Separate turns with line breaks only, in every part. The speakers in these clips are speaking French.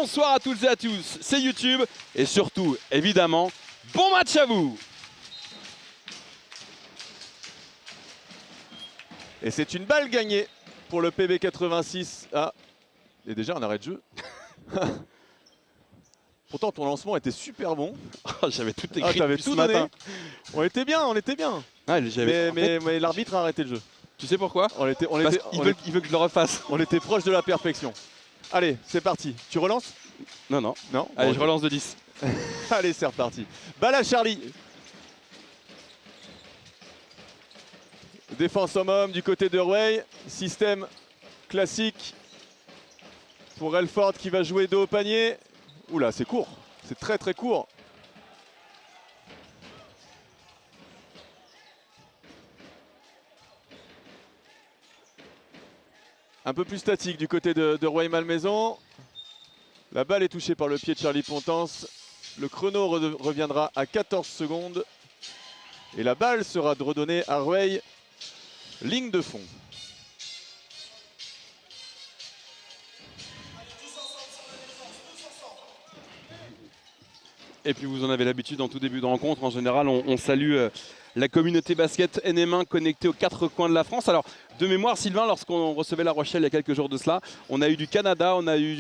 Bonsoir à toutes et à tous, c'est YouTube et surtout, évidemment, bon match à vous.
Et c'est une balle gagnée pour le PB86. Ah, et déjà un arrêt de jeu. Pourtant ton lancement était super bon.
J'avais tout écrit
t'avais
depuis
tout
ce
donné.
matin.
On était bien, on était bien.
Ouais,
Mais l'arbitre a arrêté le jeu.
Tu sais pourquoi? Il veut que je le refasse.
On était proche de la perfection. Allez, c'est parti. Tu relances?
Non.
Non.
Allez,
Bon,
je relance de 10.
Allez, c'est reparti. Balle à Charlie. Défense homme du côté de Ruey. Système classique pour Elford qui va jouer dos au panier. Oula, c'est court. C'est très très court. Un peu plus statique du côté de Rueil-Malmaison. La balle est touchée par le pied de Charlie Pontance. Le chrono reviendra à 14 secondes. Et la balle sera redonnée à Rueil. Ligne de fond.
Et puis vous en avez l'habitude en tout début de rencontre. En général, on salue la communauté basket NM1 connectée aux quatre coins de la France. Alors, de mémoire, Sylvain, lorsqu'on recevait La Rochelle il y a quelques jours de cela, on a eu du Canada, on a eu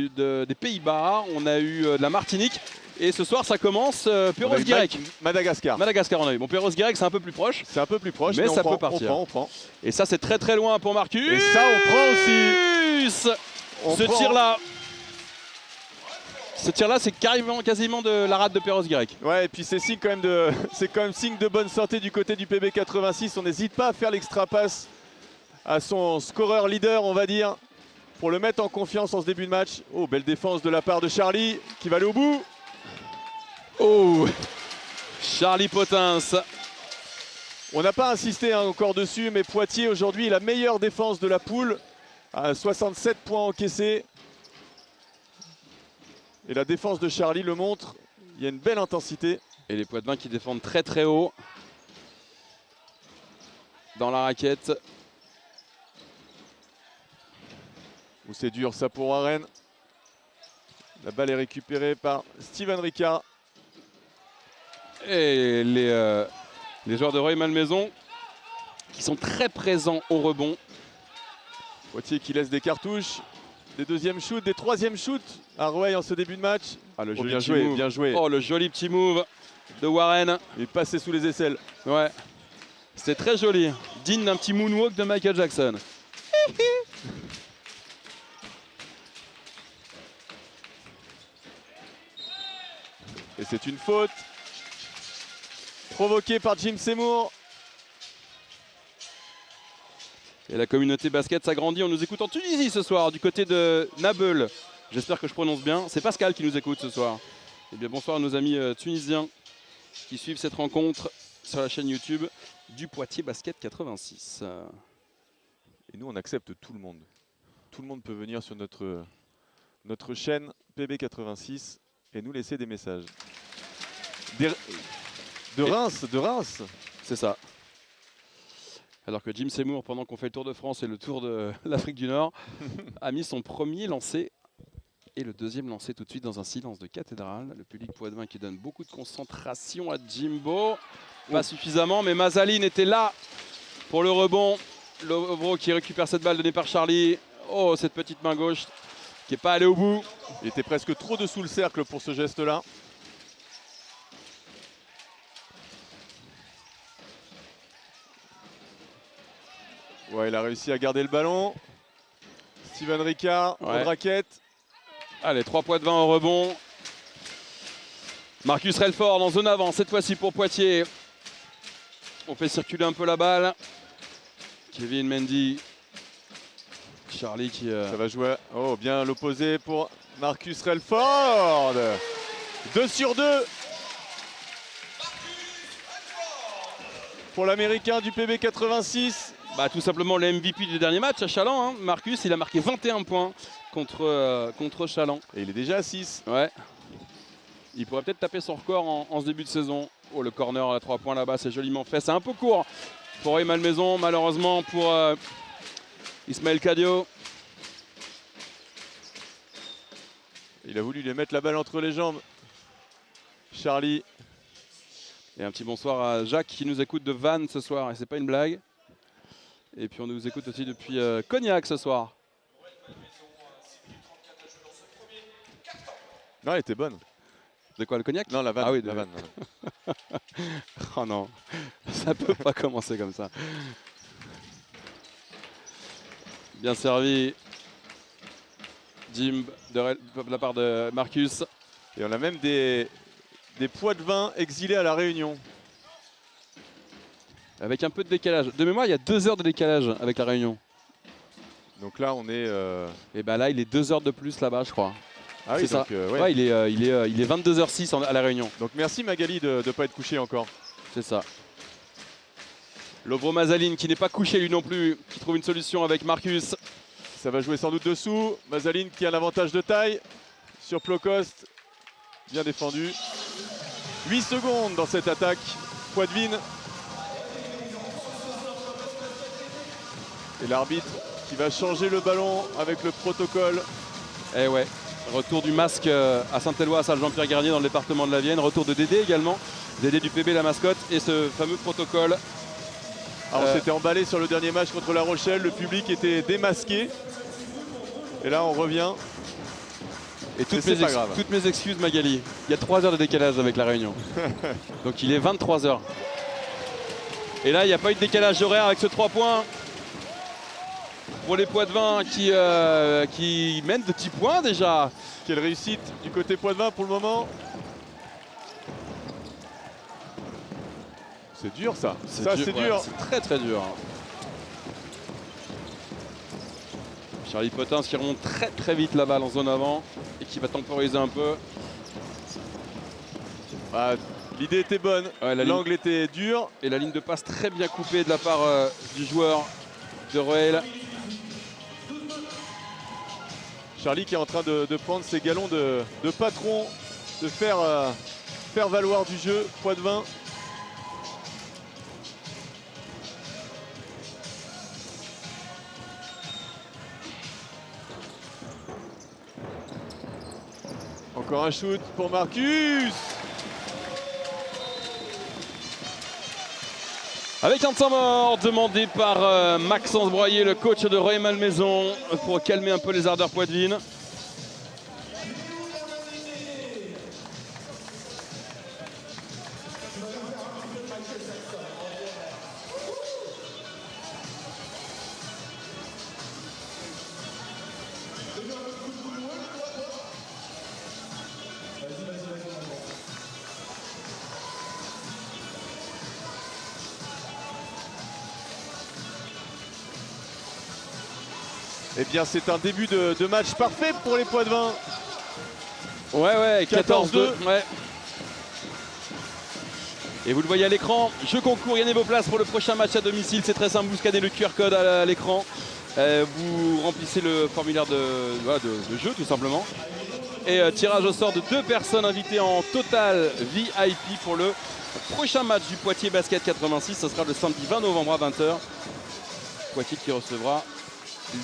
des Pays-Bas, on a eu de la Martinique. Et ce soir, ça commence Perros-Guirec.
Madagascar.
Madagascar, on a eu. Bon, Perros-Guirec, c'est un peu plus proche.
C'est un peu plus proche,
mais ça
on
peut partir.
On prend.
Et ça, c'est très très loin pour Marcus.
Et ça, on prend aussi.
Ce tir-là. Ce tir-là, c'est quasiment de la rate de Perros-Guirec.
Ouais, et puis c'est signe quand même signe de bonne santé du côté du PB86. On n'hésite pas à faire l'extra passe à son scoreur leader, on va dire, pour le mettre en confiance en ce début de match. Oh, belle défense de la part de Charlie qui va aller au bout.
Oh, Charlie Pontance.
On n'a pas insisté encore dessus, mais Poitiers aujourd'hui est la meilleure défense de la poule, à 67 points encaissés. Et la défense de Charlie le montre, il y a une belle intensité.
Et les Poitevins qui défendent très très haut dans la raquette.
Où c'est dur ça pour Warren. La balle est récupérée par Steven Ricard.
Et les joueurs de Rueil-Malmaison qui sont très présents au rebond.
Poitiers qui laisse des cartouches, des deuxièmes shoots, des troisièmes shoots à Rueil en ce début de match.
Ah, le
bien joué, bien joué.
Oh, le joli petit move de Warren.
Il est passé sous les aisselles.
Ouais, c'était très joli. Digne d'un petit moonwalk de Michael Jackson.
Et c'est une faute provoquée par Jim Seymour.
Et la communauté basket s'agrandit. On nous écoute en Tunisie ce soir, du côté de Nabeul. J'espère que je prononce bien. C'est Pascal qui nous écoute ce soir. Eh bien, bonsoir à nos amis tunisiens qui suivent cette rencontre sur la chaîne YouTube du Poitiers Basket 86.
Et nous, on accepte tout le monde. Tout le monde peut venir sur notre chaîne PB86 et nous laisser des messages. De Reims.
C'est ça. Alors que Jim Seymour, pendant qu'on fait le Tour de France et le Tour de l'Afrique du Nord, a mis son premier lancé et le deuxième lancé tout de suite dans un silence de cathédrale. Le public poitevin qui donne beaucoup de concentration à Jimbo. Pas suffisamment, mais Mazaline était là pour le rebond. Lovro qui récupère cette balle donnée par Charlie. Oh, cette petite main gauche qui n'est pas allée au bout.
Il était presque trop dessous le cercle pour ce geste-là. Ouais, il a réussi à garder le ballon. Steven Ricard, en raquette.
Allez, 3 Poitevins au rebond. Marcus Relford en zone avant, cette fois-ci pour Poitiers. On fait circuler un peu la balle. Kevin Mendy. Charlie qui...
Ça va jouer. Oh, bien l'opposé pour Marcus Relford. 2 sur 2. Pour l'Américain du PB86.
Bah, tout simplement le MVP du dernier match à Chaland. Hein. Marcus, il a marqué 21 points contre Chaland.
Et il est déjà à 6.
Ouais. Il pourrait peut-être taper son record en ce début de saison. Oh, le corner à 3 points là-bas, c'est joliment fait. C'est un peu court pour Rueil-Malmaison, malheureusement pour Ismaël Cadio.
Il a voulu lui mettre la balle entre les jambes. Charlie.
Et un petit bonsoir à Jacques qui nous écoute de Vannes ce soir, et c'est pas une blague. Et puis on nous écoute aussi depuis Cognac ce soir.
Non, elle était bonne.
De quoi, le Cognac?
Non, la vanne.
Ah oui,
la vanne.
Oh non, ça peut pas commencer comme ça. Bien servi. Jim de la part de Marcus.
Et on a même des Poitevins exilés à La Réunion.
Avec un peu de décalage. De mémoire, il y a 2 heures de décalage avec la Réunion.
Donc là, on est...
Et bah là, il est 2 heures de plus là-bas, je crois.
Ah oui,
c'est
donc,
ça.
ouais.
Ouais, il est 22h06 à la Réunion.
Donc merci Magali de ne pas être couché encore.
C'est ça. Lobro Mazaline qui n'est pas couché lui non plus, qui trouve une solution avec Marcus.
Ça va jouer sans doute dessous. Mazaline qui a un avantage de taille sur Plocost. Bien défendu. 8 secondes dans cette attaque. Poitevin. Et l'arbitre qui va changer le ballon avec le protocole.
Eh ouais, retour du masque à Saint-Éloi, à salle Jean-Pierre Garnier dans le département de la Vienne. Retour de Dédé également. Dédé du PB, la mascotte. Et ce fameux protocole.
Alors, on s'était emballé sur le dernier match contre La Rochelle. Le public était démasqué. Et là, on revient.
Et toutes mes excuses, Magali. Il y a 3 heures de décalage avec la Réunion. Donc il est 23h. Et là, il n'y a pas eu de décalage horaire avec ce 3 points. Pour les Poitevins qui mènent de petits points déjà.
Quelle réussite du côté Poitevin pour le moment. C'est dur ça. Ça c'est dur.
Ouais, c'est très très dur. Charlie Potins qui remonte très très vite la balle en zone avant et qui va temporiser un peu.
Ah, l'idée était bonne, ouais, l'angle était dur.
Et la ligne de passe très bien coupée de la part du joueur de Roel.
Charlie qui est en train de prendre ses galons de patron, de faire valoir du jeu. Poitevin. Encore un shoot pour Marcus.
Avec un temps mort demandé par Maxence Broyer, le coach de Roy Malmaison, pour calmer un peu les ardeurs poitevines.
Eh bien, c'est un début de match parfait pour les Poitevins.
Ouais, 14-2. Ouais. Et vous le voyez à l'écran, jeu concours, gagnez vos places pour le prochain match à domicile. C'est très simple, vous scannez le QR code à l'écran. Vous remplissez le formulaire de jeu tout simplement. Et tirage au sort de 2 personnes invitées en total VIP pour le prochain match du Poitiers Basket 86. Ce sera le samedi 20 novembre à 20h. Poitiers qui recevra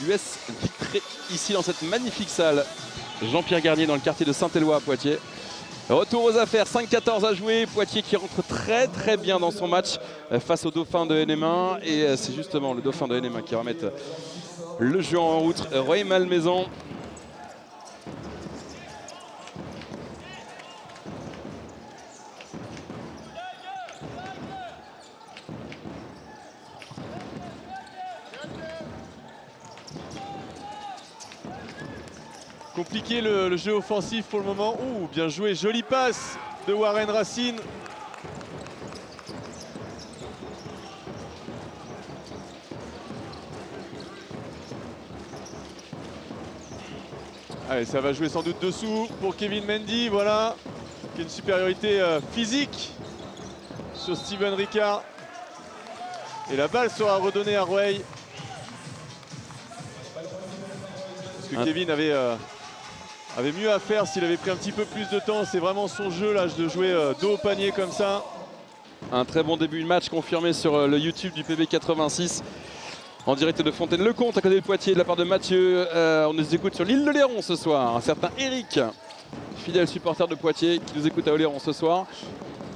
l'US Vitré ici dans cette magnifique salle Jean-Pierre Garnier dans le quartier de Saint-Éloi à Poitiers. Retour aux affaires, 5-14 à jouer. Poitiers qui rentre très très bien dans son match face au Dauphin de NM1. Et c'est justement le Dauphin de NM1 qui va mettre le jeu en route. Roy Malmaison.
Compliqué le jeu offensif pour le moment. Ouh, bien joué, jolie passe de Warren Racine. Allez, ça va jouer sans doute dessous pour Kevin Mendy, voilà. Qui a une supériorité physique sur Steven Ricard. Et la balle sera redonnée à Roy. Parce que Kevin avait mieux à faire s'il avait pris un petit peu plus de temps. C'est vraiment son jeu là, de jouer dos au panier comme ça.
Un très bon début de match confirmé sur le YouTube du PB86. En direct de Fontaine-le-Comte à côté de Poitiers de la part de Mathieu. On nous écoute sur l'île de Léron ce soir. Un certain Eric fidèle supporter de Poitiers qui nous écoute à Oléron ce soir.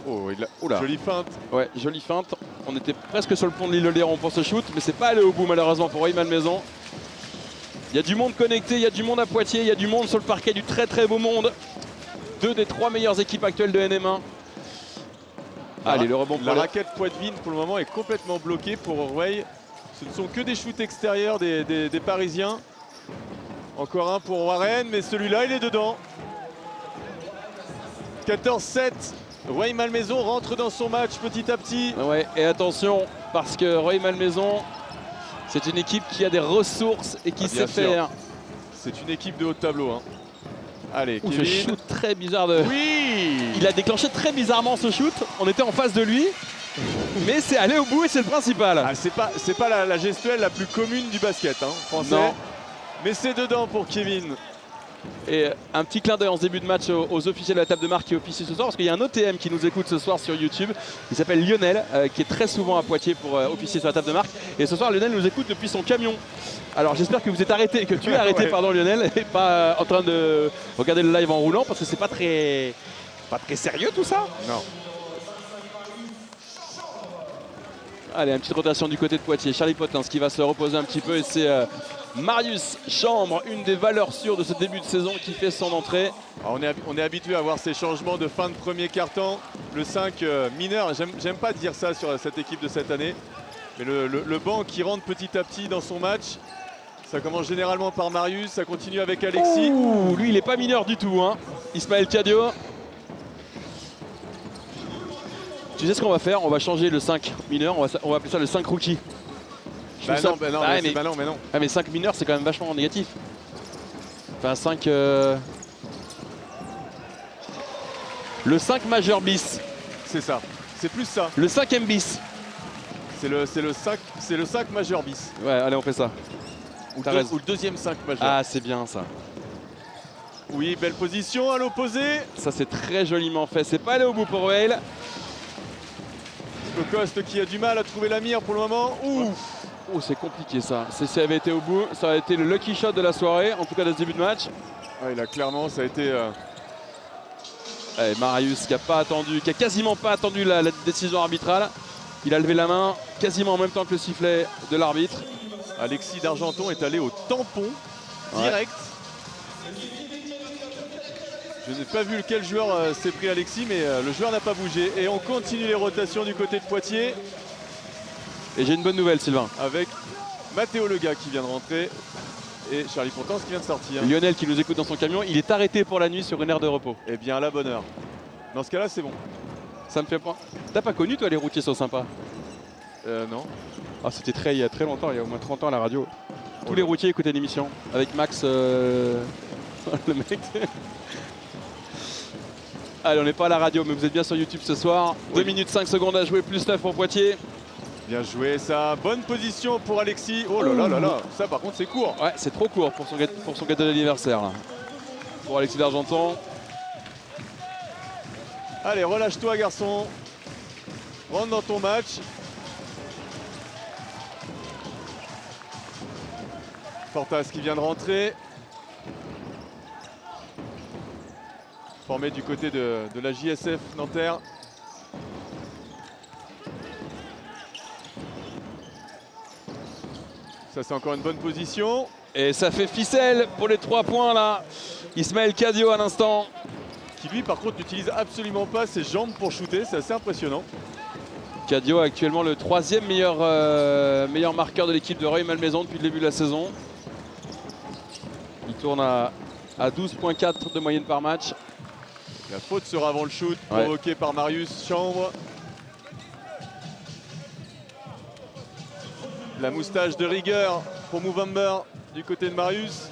Oh, il a...
Oula.
Jolie feinte.
Ouais, jolie feinte. On était presque sur le pont de l'île Oléron pour ce shoot, mais c'est pas allé au bout malheureusement pour Rueil Malmaison. Il y a du monde connecté, il y a du monde à Poitiers, il y a du monde sur le parquet, du très très beau monde. 2 des 3 meilleures équipes actuelles de NM1. Allez, le rebond pour
la raquette Poitvin pour le moment est complètement bloquée pour Rueil. Ce ne sont que des shoots extérieurs des Parisiens. Encore un pour Warren, mais celui-là il est dedans. 14-7. Rueil Malmaison rentre dans son match petit à petit.
Ouais, et attention, parce que Rueil Malmaison, c'est une équipe qui a des ressources et qui sait faire.
C'est une équipe de haut de tableau. Hein. Allez,
Ce
Kevin.
shoot très bizarre de...
Oui.
Il a déclenché très bizarrement ce shoot. On était en face de lui. Mais c'est allé au bout et c'est le principal.
Ah, c'est pas la gestuelle la plus commune du basket hein, français.
Non.
Mais c'est dedans pour Kevin.
Et un petit clin d'œil en ce début de match aux officiels de la table de marque qui officient ce soir, parce qu'il y a un OTM qui nous écoute ce soir sur YouTube. Il s'appelle Lionel, qui est très souvent à Poitiers pour officier sur la table de marque. Et ce soir, Lionel nous écoute depuis son camion. Alors j'espère que vous êtes arrêté, que tu es arrêté,
ouais.
pardon Lionel, et pas en train de regarder le live en roulant, parce que c'est pas très sérieux tout ça.
Non.
Allez, une petite rotation du côté de Poitiers. Charlie Potins qui va se reposer un petit peu et c'est Marius Chambre, une des valeurs sûres de ce début de saison qui fait son entrée.
Alors on est habitué à voir ces changements de fin de premier quart-temps. Le 5 mineur, j'aime pas dire ça sur cette équipe de cette année. Mais le banc qui rentre petit à petit dans son match. Ça commence généralement par Marius, ça continue avec Alexis.
Ouh, lui il est pas mineur du tout hein. Ismaël Kadio. Tu sais ce qu'on va faire? On va changer le 5 mineur, on va appeler ça le 5 rookie.
Bah non, mais non.
Ah mais 5 mineurs c'est quand même vachement négatif. Enfin 5... Le 5 majeur bis.
C'est ça, c'est plus ça.
Le 5e bis.
C'est le 5 majeur bis.
Ouais, allez on fait ça.
Ou le deuxième 5 majeur.
Ah c'est bien ça.
Oui, belle position à l'opposé.
Ça c'est très joliment fait, c'est pas allé au bout pour Rueil.
Coste qui a du mal à trouver la mire pour le moment. Ouh.
Oh, c'est compliqué ça. Si ça avait été au bout, ça aurait été le lucky shot de la soirée, en tout cas de ce début de match.
Ouais, là clairement ça a été...
Allez, Marius qui a quasiment pas attendu la décision arbitrale. Il a levé la main quasiment en même temps que le sifflet de l'arbitre.
Alexis d'Argenton est allé au tampon direct. Je n'ai pas vu lequel joueur s'est pris Alexis, mais le joueur n'a pas bougé. Et on continue les rotations du côté de Poitiers.
Et j'ai une bonne nouvelle, Sylvain.
Avec Mathéo Lega qui vient de rentrer et Charlie Fontance qui vient de sortir.
Lionel qui nous écoute dans son camion, il est arrêté pour la nuit sur une aire de repos.
Eh bien, à la bonne heure. Dans ce cas-là, c'est bon.
Ça me fait pas. T'as pas connu, toi, les routiers sont sympas?
Non.
Ah, c'était il y a très longtemps, il y a au moins 30 ans à la radio. Tous les routiers écoutaient l'émission. Avec Max, le mec. Allez, on n'est pas à la radio, mais vous êtes bien sur YouTube ce soir.
Oui.
2 minutes 5 secondes à jouer, plus 9 pour Poitiers.
Bien joué, ça. Bonne position pour Alexis. Oh là là là là. Ça, par contre, c'est court.
Ouais, c'est trop court pour son gâteau d'anniversaire, là. Pour Alexis d'Argenton.
Allez, relâche-toi, garçon. Rentre dans ton match. Fortas qui vient de rentrer. Formé du côté de la JSF Nanterre. Ça, c'est encore une bonne position.
Et ça fait ficelle pour les 3 points, là. Ismaël Kadio à l'instant.
Qui, lui, par contre, n'utilise absolument pas ses jambes pour shooter. C'est assez impressionnant.
Kadio actuellement le 3e meilleur marqueur de l'équipe de Rueil Malmaison depuis le début de la saison. Il tourne à 12,4 de moyenne par match.
La faute sera avant le shoot, provoqué par Marius Chambre. La moustache de rigueur pour Movember du côté de Marius.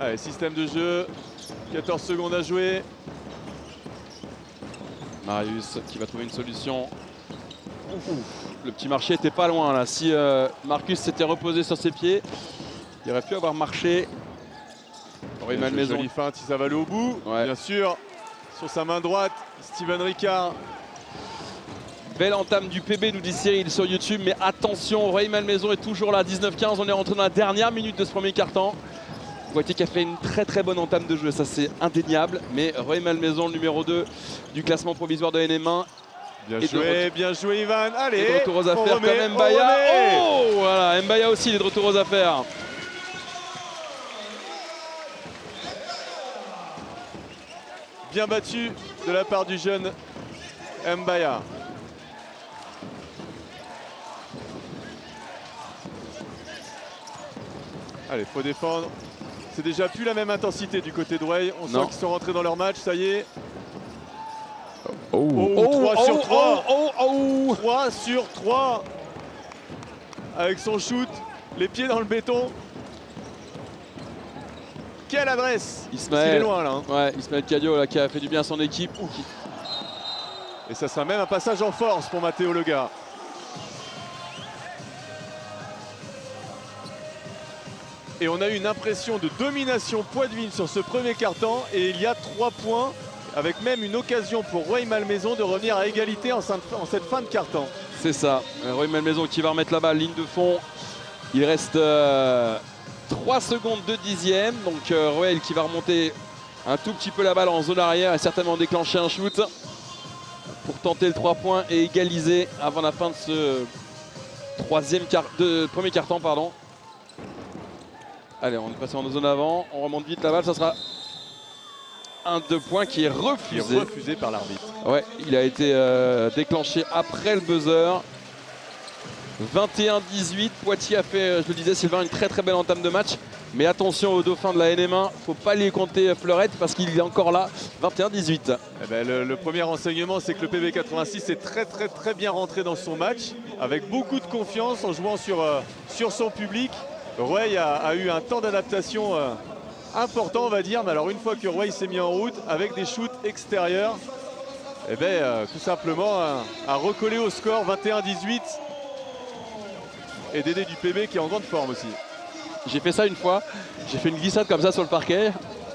Allez, système de jeu, 14 secondes à jouer.
Marius qui va trouver une solution. Le petit marché était pas loin là. Si Marcus s'était reposé sur ses pieds, il aurait pu avoir marché. Rueil Malmaison.
Jolie feinte si ça va aller au bout.
Ouais.
Bien sûr, sur sa main droite, Steven Ricard.
Belle entame du PB, nous dit Cyril sur YouTube, mais attention, Rueil-Malmaison est toujours là, 19-15, on est rentré dans la dernière minute de ce premier quart-temps. Poitiers qui a fait une très bonne entame de jeu, ça c'est indéniable, mais Rueil-Malmaison, le numéro 2 du classement provisoire de NM1.
Bien joué Ivan, allez,
et de retour aux affaires comme Mbaya. Oh voilà, Mbaya aussi il est de retour aux affaires.
Bien battu de la part du jeune Mbaya. Allez, faut défendre. C'est déjà plus la même intensité du côté de Rueil. On sent qu'ils sont rentrés dans leur match, ça y est. 3 sur 3. 3 sur 3. Avec son shoot, les pieds dans le béton. Quelle adresse!
Ismaël,
il est loin là. Hein.
Ouais, Ismaël Cadio là, qui a fait du bien à son équipe.
Et ça sera même un passage en force pour Matteo Lega. Et on a eu une impression de domination poitevine sur ce premier quart-temps. Et il y a 3 points, avec même une occasion pour Rueil-Malmaison de revenir à égalité en cette fin de quart-temps.
C'est ça. Rueil-Malmaison qui va remettre la balle, ligne de fond. Il reste 3 secondes de dixième. Donc Rueil qui va remonter un tout petit peu la balle en zone arrière et certainement déclencher un shoot pour tenter le 3 points et égaliser avant la fin de ce premier quart-temps. Pardon. Allez, on est passé en zone avant, on remonte vite la balle, ça sera un 2 points qui est refusé.
Refusé par l'arbitre.
Ouais, il a été déclenché après le buzzer. 21-18, Poitiers a fait, je le disais Sylvain, une très belle entame de match. Mais attention aux dauphins de la NM1, faut pas les compter fleurette parce qu'il est encore là, 21-18.
Eh ben, le premier renseignement, c'est que le PB86 est très bien rentré dans son match, avec beaucoup de confiance en jouant sur son public. Rueil a eu un temps d'adaptation important, on va dire, mais alors une fois que Rueil s'est mis en route avec des shoots extérieurs, eh ben, tout simplement à recoller au score 21-18 et Dédé du PB qui est en grande forme aussi.
J'ai fait ça une fois, j'ai fait une glissade comme ça sur le parquet.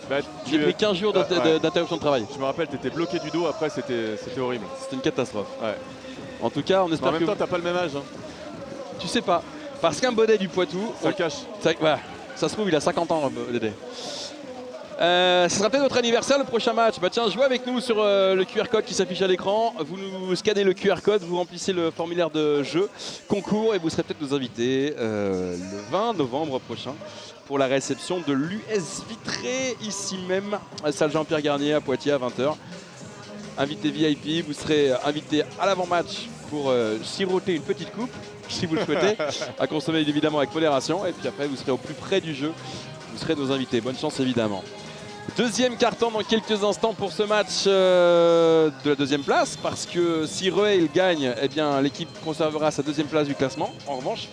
Bah,
j'ai pris 15 jours d'interruption de travail.
Je me rappelle, tu étais bloqué du dos, après c'était horrible.
C'était une catastrophe.
Ouais.
En tout cas, on espère que...
En même temps, t'as pas le même âge. Hein.
Tu sais pas. Parce qu'un Baudet du Poitou...
Ça cache.
Ça se trouve, il a 50 ans, Dédé. Ce sera peut-être notre anniversaire, le prochain match. Bah tiens, jouez avec nous sur le QR code qui s'affiche à l'écran. Vous nous scannez le QR code, vous remplissez le formulaire de jeu, concours, et vous serez peut-être nos invités le 20 novembre prochain pour la réception de l'US Vitré, ici même, à la salle Jean-Pierre Garnier à Poitiers à 20h. Invité VIP, vous serez invité à l'avant-match pour siroter une petite coupe, si vous le souhaitez, à consommer évidemment avec modération. Et puis après, vous serez au plus près du jeu. Vous serez nos invités. Bonne chance évidemment. Deuxième carton dans quelques instants pour ce match de la deuxième place. Parce que si Rueil gagne, eh bien l'équipe conservera sa deuxième place du classement. En revanche,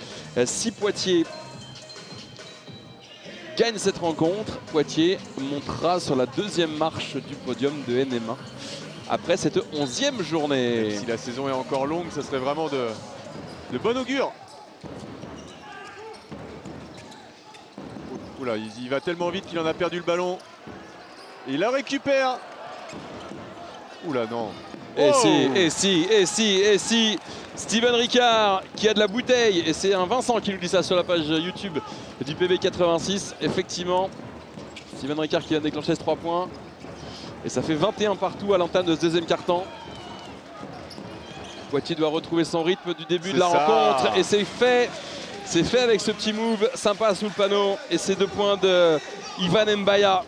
si Poitiers gagne cette rencontre, Poitiers montera sur la deuxième marche du podium de NM1 après cette 11e journée.
Si la saison est encore longue, ça serait vraiment de bon augure. Oula, il va tellement vite qu'il en a perdu le ballon. Il la récupère. Oula, non.
Et si Steven Ricard qui a de la bouteille, et c'est un Vincent qui nous dit ça sur la page YouTube du PB86. Effectivement, Steven Ricard qui vient de déclencher ce 3 points. Et ça fait 21 partout à l'entame de ce deuxième quart-temps. Poitiers doit retrouver son rythme du début de la rencontre. Et c'est fait. C'est fait avec ce petit move sympa sous le panneau. Et ces 2 points de Ivan Mbaya.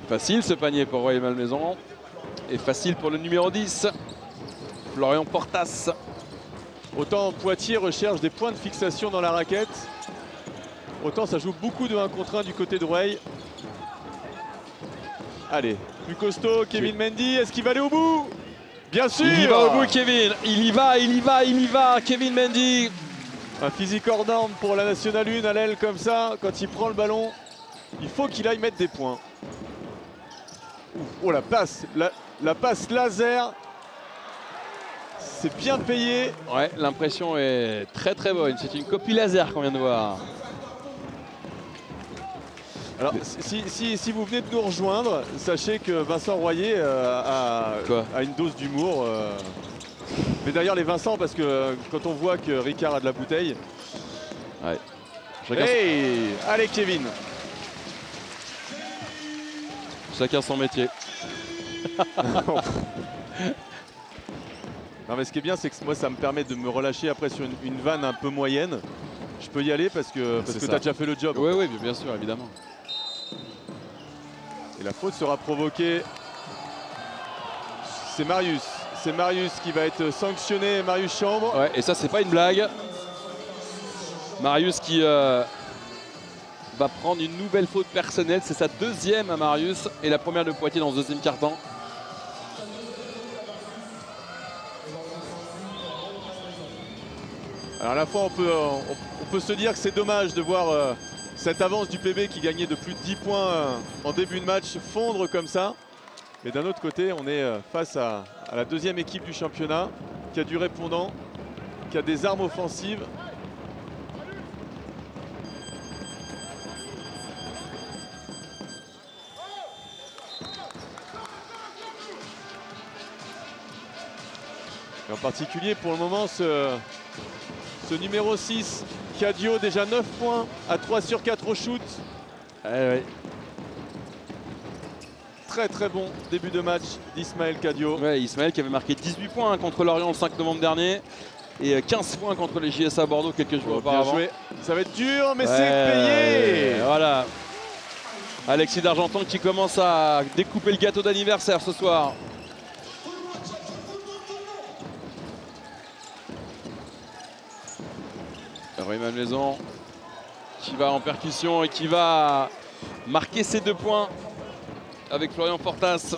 Facile ce panier pour Rueil-Malmaison. Et facile pour le numéro 10, Florian Portas.
Autant Poitiers recherche des points de fixation dans la raquette, autant ça joue beaucoup de 1 contre 1 du côté de Rueil. Allez, plus costaud, Kevin Mendy, est-ce qu'il va aller au bout? Bien sûr.
Il y va au bout, Kevin. Il y va, Kevin Mendy.
Un physique hors norme pour la Nationale 1 à l'aile comme ça, quand il prend le ballon, il faut qu'il aille mettre des points. Oh la passe, la passe laser. C'est bien payé.
Ouais, l'impression est très très bonne. C'est une copie laser qu'on vient de voir.
Alors, si vous venez de nous rejoindre, sachez que Vincent Royer a une dose d'humour. Mais d'ailleurs, les Vincent, parce que quand on voit que Ricard a de la bouteille.
Ouais.
Hey, allez, Kevin.
Chacun son métier.
Non, mais ce qui est bien, c'est que moi, ça me permet de me relâcher après sur une vanne un peu moyenne. Je peux y aller parce que tu as déjà fait le job.
Oui, oui, bien sûr, évidemment.
Et la faute sera provoquée. C'est Marius. C'est Marius qui va être sanctionné, Marius Chambre.
Ouais, et ça, c'est pas une blague. Marius qui va prendre une nouvelle faute personnelle. C'est sa deuxième à Marius et la première de Poitiers dans ce deuxième quart-temps.
Alors à la fois, on peut se dire que c'est dommage de voir cette avance du PB qui gagnait de plus de 10 points en début de match fondre comme ça. Mais d'un autre côté, on est face à la deuxième équipe du championnat qui a du répondant, qui a des armes offensives. Et en particulier pour le moment ce numéro 6, Cadio, déjà 9 points à 3 sur 4 au shoot.
Ouais.
Très très bon début de match d'Ismaël Cadio.
Ouais, Ismaël qui avait marqué 18 points contre Lorient le 5 novembre dernier et 15 points contre les JSA Bordeaux quelques jours auparavant.
Bien joué. Ça va être dur, mais c'est payé.
Voilà. Alexis d'Argenton qui commence à découper le gâteau d'anniversaire ce soir. Roy Malmaison qui va en percussion et qui va marquer ses 2 points avec Florian Fortas.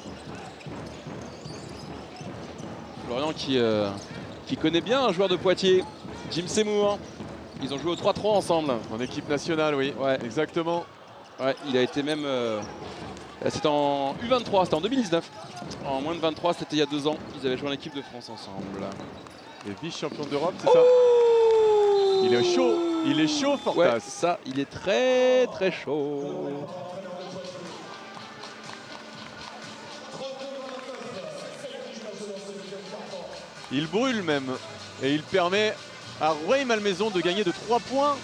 Florian qui connaît bien un joueur de Poitiers, Jim Seymour. Ils ont joué au 3-3 ensemble.
En équipe nationale, oui.
Ouais.
Exactement.
Ouais, il a été même... c'était en U23, c'était en 2019. En moins de 23, c'était il y a 2 ans. Ils avaient joué en équipe de France ensemble.
Et vice-champion d'Europe, c'est ça? Il est chaud, Fortas.
Ouais, ça, il est très très chaud.
Il brûle même. Et il permet à Roy Malmaison de gagner de 3 points.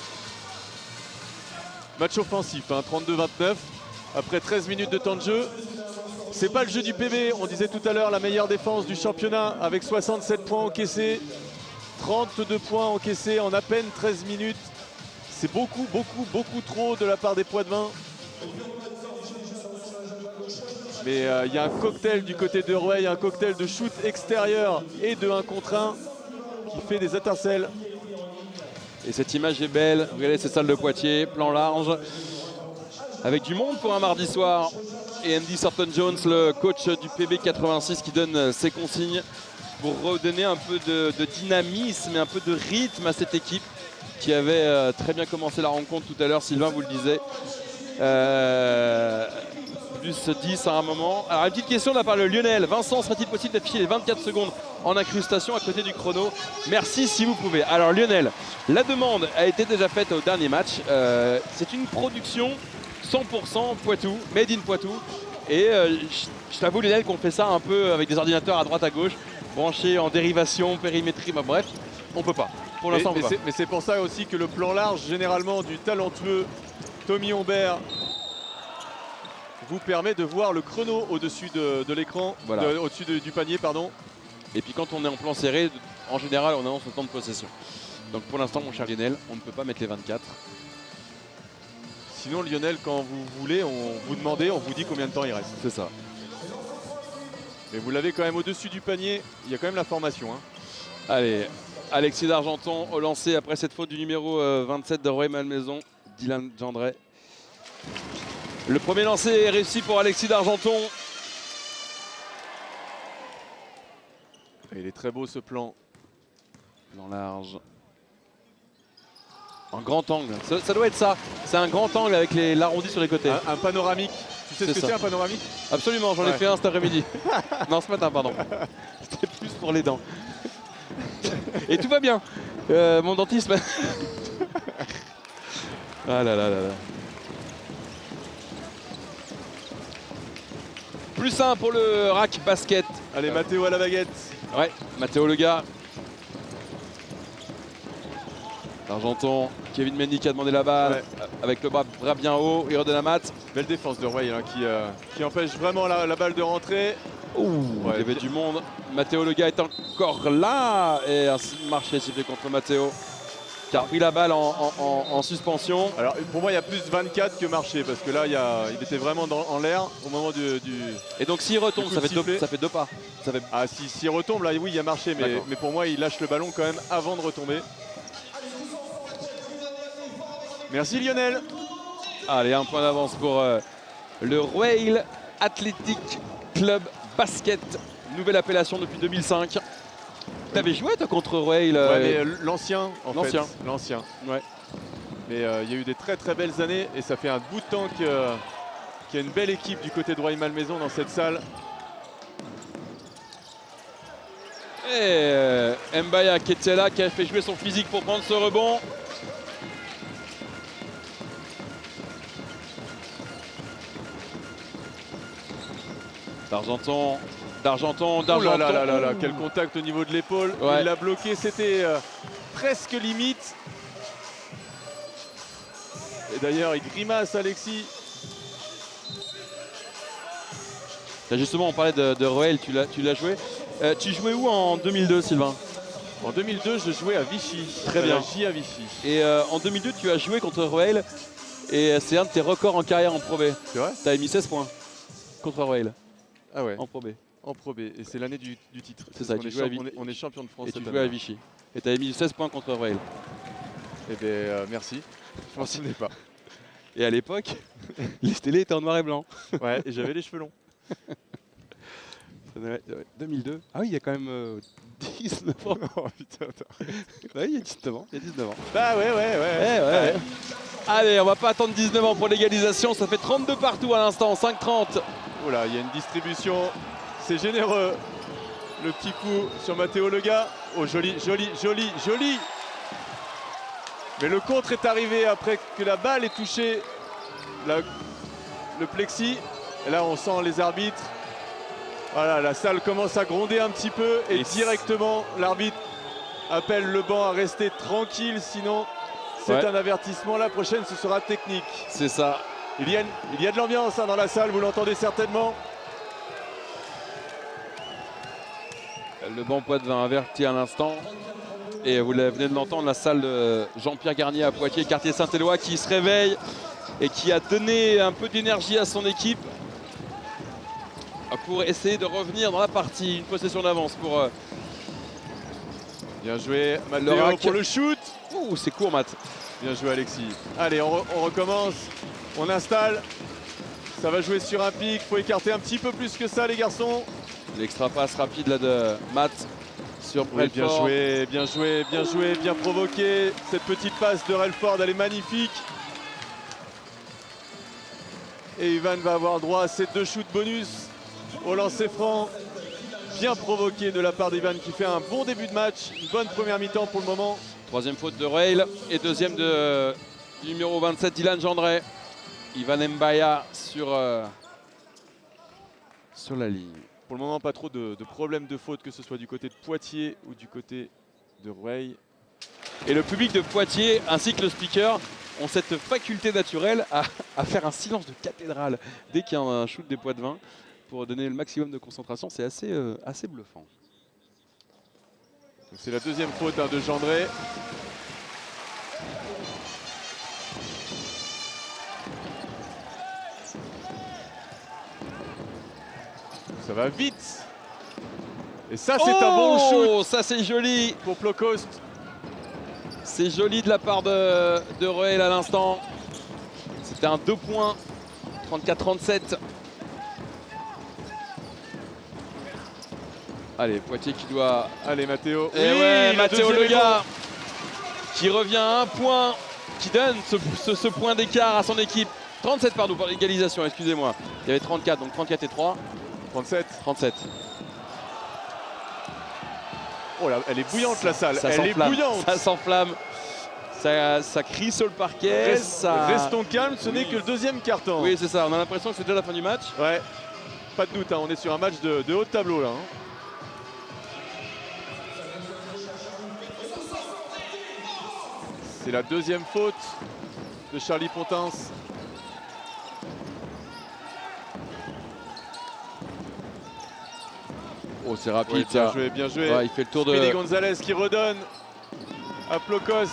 Match offensif, hein, 32-29. Après 13 minutes de temps de jeu. C'est pas le jeu du PB. On disait tout à l'heure la meilleure défense du championnat avec 67 points encaissés. 32 points encaissés en à peine 13 minutes. C'est beaucoup trop de la part des Poitevins. Mais il y a un cocktail du côté de Rouet, un cocktail de shoot extérieur et de 1 contre 1 qui fait des étincelles.
Et cette image est belle. Regardez ces salles de Poitiers, plan large, avec du monde pour un mardi soir. Et Andy Thornton-Jones, le coach du PB 86, qui donne ses consignes pour redonner un peu de dynamisme et un peu de rythme à cette équipe qui avait très bien commencé la rencontre tout à l'heure. Sylvain vous le disait. Plus 10 à un moment. Alors une petite question de la part de Lionel. Vincent, serait-il possible d'afficher les 24 secondes en incrustation à côté du chrono? Merci si vous pouvez. Alors Lionel, la demande a été déjà faite au dernier match. C'est une production 100% Poitou, made in Poitou. Et je t'avoue Lionel qu'on fait ça un peu avec des ordinateurs à droite à gauche, branchés en dérivation, périmétrie, bah, bref, on peut pas. Pour l'instant on peut pas.
Mais c'est pour ça aussi que le plan large, généralement du talentueux Tommy Humbert, vous permet de voir le chrono au-dessus de l'écran,
voilà.
Au-dessus du panier, pardon.
Et puis quand on est en plan serré, en général, on annonce le temps de possession. Donc pour l'instant, mon cher Lionel, on ne peut pas mettre les 24.
Sinon, Lionel, quand vous voulez, vous demandez, on vous dit combien de temps il reste.
C'est ça.
Mais vous l'avez quand même au-dessus du panier, il y a quand même la formation. Hein.
Allez, Alexis d'Argenton au lancer après cette faute du numéro 27 de Roy Malmaison, Dylan Gendray. Le premier lancer est réussi pour Alexis d'Argenton.
Il est très beau ce plan.
Plan large. En grand angle. Ça doit être ça. C'est un grand angle avec l'arrondi sur les côtés.
Un panoramique. Tu sais ce que c'est un panoramique?
Absolument, j'en ai fait un cet après-midi. Non, ce matin, pardon. C'était plus pour les dents. Et tout va bien. Mon dentiste. Ah là là là là. Plus 1 pour le rack basket.
Allez, Matteo à la baguette.
Ouais, Matteo le gars. Argenton, Kevin Mendy qui a demandé la balle avec le bras bien haut, il redonne à Matt.
Belle défense de Roy hein, qui empêche vraiment la balle de rentrer.
Il y avait du monde. Matteo le gars est encore là et un marché sifflé contre Matteo qui a pris la balle en suspension.
Alors pour moi il y a plus 24 que marché parce que là il était vraiment en l'air au moment du...
Et donc s'il retombe ça fait deux pas. Ça fait...
Ah s'il retombe là oui il y a marché mais pour moi il lâche le ballon quand même avant de retomber. Merci Lionel.
Allez, un point d'avance pour le Roeil Athletic Club Basket. Nouvelle appellation depuis 2005. T'avais joué toi contre Roeil
Ouais, mais l'ancien en fait.
L'ancien. Ouais.
Mais il y a eu des très très belles années et ça fait un bout de temps qu'il y a une belle équipe du côté de Roeil-Malmaison dans cette salle.
Et Mbaya qui était là, qui a fait jouer son physique pour prendre ce rebond. D'Argenton.
Oh là là là là là, quel contact au niveau de l'épaule. Ouais. Il l'a bloqué, c'était presque limite. Et d'ailleurs, il grimace Alexis.
Justement, on parlait de Roeil, tu l'as joué. Tu jouais où en 2002, Sylvain?
En 2002, je jouais à Vichy.
Très bien.
À Vichy.
Et en 2002, tu as joué contre Roeil. Et c'est un de tes records en carrière en Pro B.
C'est vrai?
Tu as mis 16 points contre Roeil.
Ah ouais.
En Pro B.
En Pro B. Et c'est l'année du titre.
C'est ça,
on est champion de France.
Et tu jouais à Vichy. Et tu avais mis 16 points contre Roeil.
Eh bien, merci. Je m'en souvenais pas.
Et à l'époque, les télés étaient en noir et blanc.
Ouais, et j'avais les cheveux longs.
2002. Ah oui, il y a quand même 19 ans.
Oh putain,
ouais, il y a 19 ans.
Bah ouais.
Allez, on va pas attendre 19 ans pour l'égalisation. Ça fait 32 partout à l'instant, 5-30.
Oula, il y a une distribution. C'est généreux. Le petit coup sur Matteo Lega. Oh, joli. Mais le contre est arrivé après que la balle ait touché le plexi. Et là, on sent les arbitres. Voilà, la salle commence à gronder un petit peu. Et directement, l'arbitre appelle le banc à rester tranquille. Sinon, c'est un avertissement. La prochaine, ce sera technique.
C'est ça.
Il y a de l'ambiance dans la salle, vous l'entendez certainement.
Le banc Poitevin averti à l'instant. Et vous venez de l'entendre, la salle de Jean-Pierre Garnier à Poitiers, quartier Saint-Éloi, qui se réveille et qui a donné un peu d'énergie à son équipe pour essayer de revenir dans la partie. Une possession d'avance pour...
Bien joué, Matteo pour le shoot.
Ouh, c'est court, Matt.
Bien joué, Alexis. Allez, on recommence. On installe. Ça va jouer sur un pic. Il faut écarter un petit peu plus que ça, les garçons.
L'extra passe rapide là de Matt sur Relford.
Bien joué, bien provoqué. Cette petite passe de Relford, elle est magnifique. Et Ivan va avoir droit à ces 2 shoots bonus au lancer franc. Bien provoqué de la part d'Ivan qui fait un bon début de match. Une bonne première mi-temps pour le moment.
Troisième faute de Roeil et deuxième de numéro 27, Dylan Gendret. Ivan Mbaya sur la ligne.
Pour le moment, pas trop de problèmes de faute, que ce soit du côté de Poitiers ou du côté de Roeil.
Et le public de Poitiers ainsi que le speaker ont cette faculté naturelle à faire un silence de cathédrale dès qu'il y a un shoot des Poitevins pour donner le maximum de concentration. C'est assez bluffant.
C'est la deuxième faute de Gendret. Ça va vite. Et ça, c'est un bon shoot.
Ça, c'est joli
pour Plocost.
C'est joli de la part de Roeil à l'instant. C'était un 2 points. 34-37. Allez, Poitiers qui doit...
Allez, Matteo.
Et oui, ouais, Matteo le gars qui revient à 1 point, qui donne ce point d'écart à son équipe. 37, pardon, pour l'égalisation, excusez-moi. Il y avait 34, donc 34 et 3.
37. Oh là, elle est bouillante la salle,
Ça
elle est
s'enflamme,
bouillante.
ça s'enflamme. Ça crie sur le parquet.
Restons calmes, ce n'est que le deuxième quart-temps.
Oui, c'est ça, on a l'impression que c'est déjà la fin du match.
Ouais, pas de doute, hein, on est sur un match de haut de tableau là. Hein. C'est la deuxième faute de Charlie Pontince.
Oh, c'est rapide,
Ouais, bien
ça.
joué, bien joué.
Ouais, il fait le tour de...
Speedy Gonzalez qui redonne à Plocost.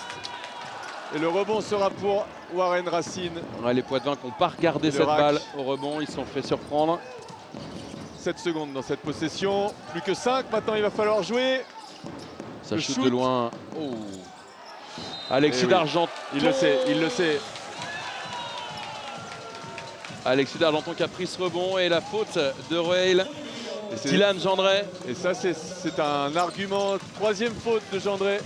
Et le rebond sera pour Warren Racine.
Ouais, les Poitevins qui n'ont pas regardé cette balle au rebond, ils se sont fait surprendre.
7 secondes dans cette possession. Plus que 5, maintenant il va falloir jouer.
Ça
Le
shoot
shoot.
de loin. Oh. Alexis
Eh oui.
d'Argenton.
Il le sait, il le sait.
Alexis d'Argenton qui a pris ce rebond et la faute de Roeil. Dylan Gendret.
Et ça, c'est un argument. Troisième faute de Gendret.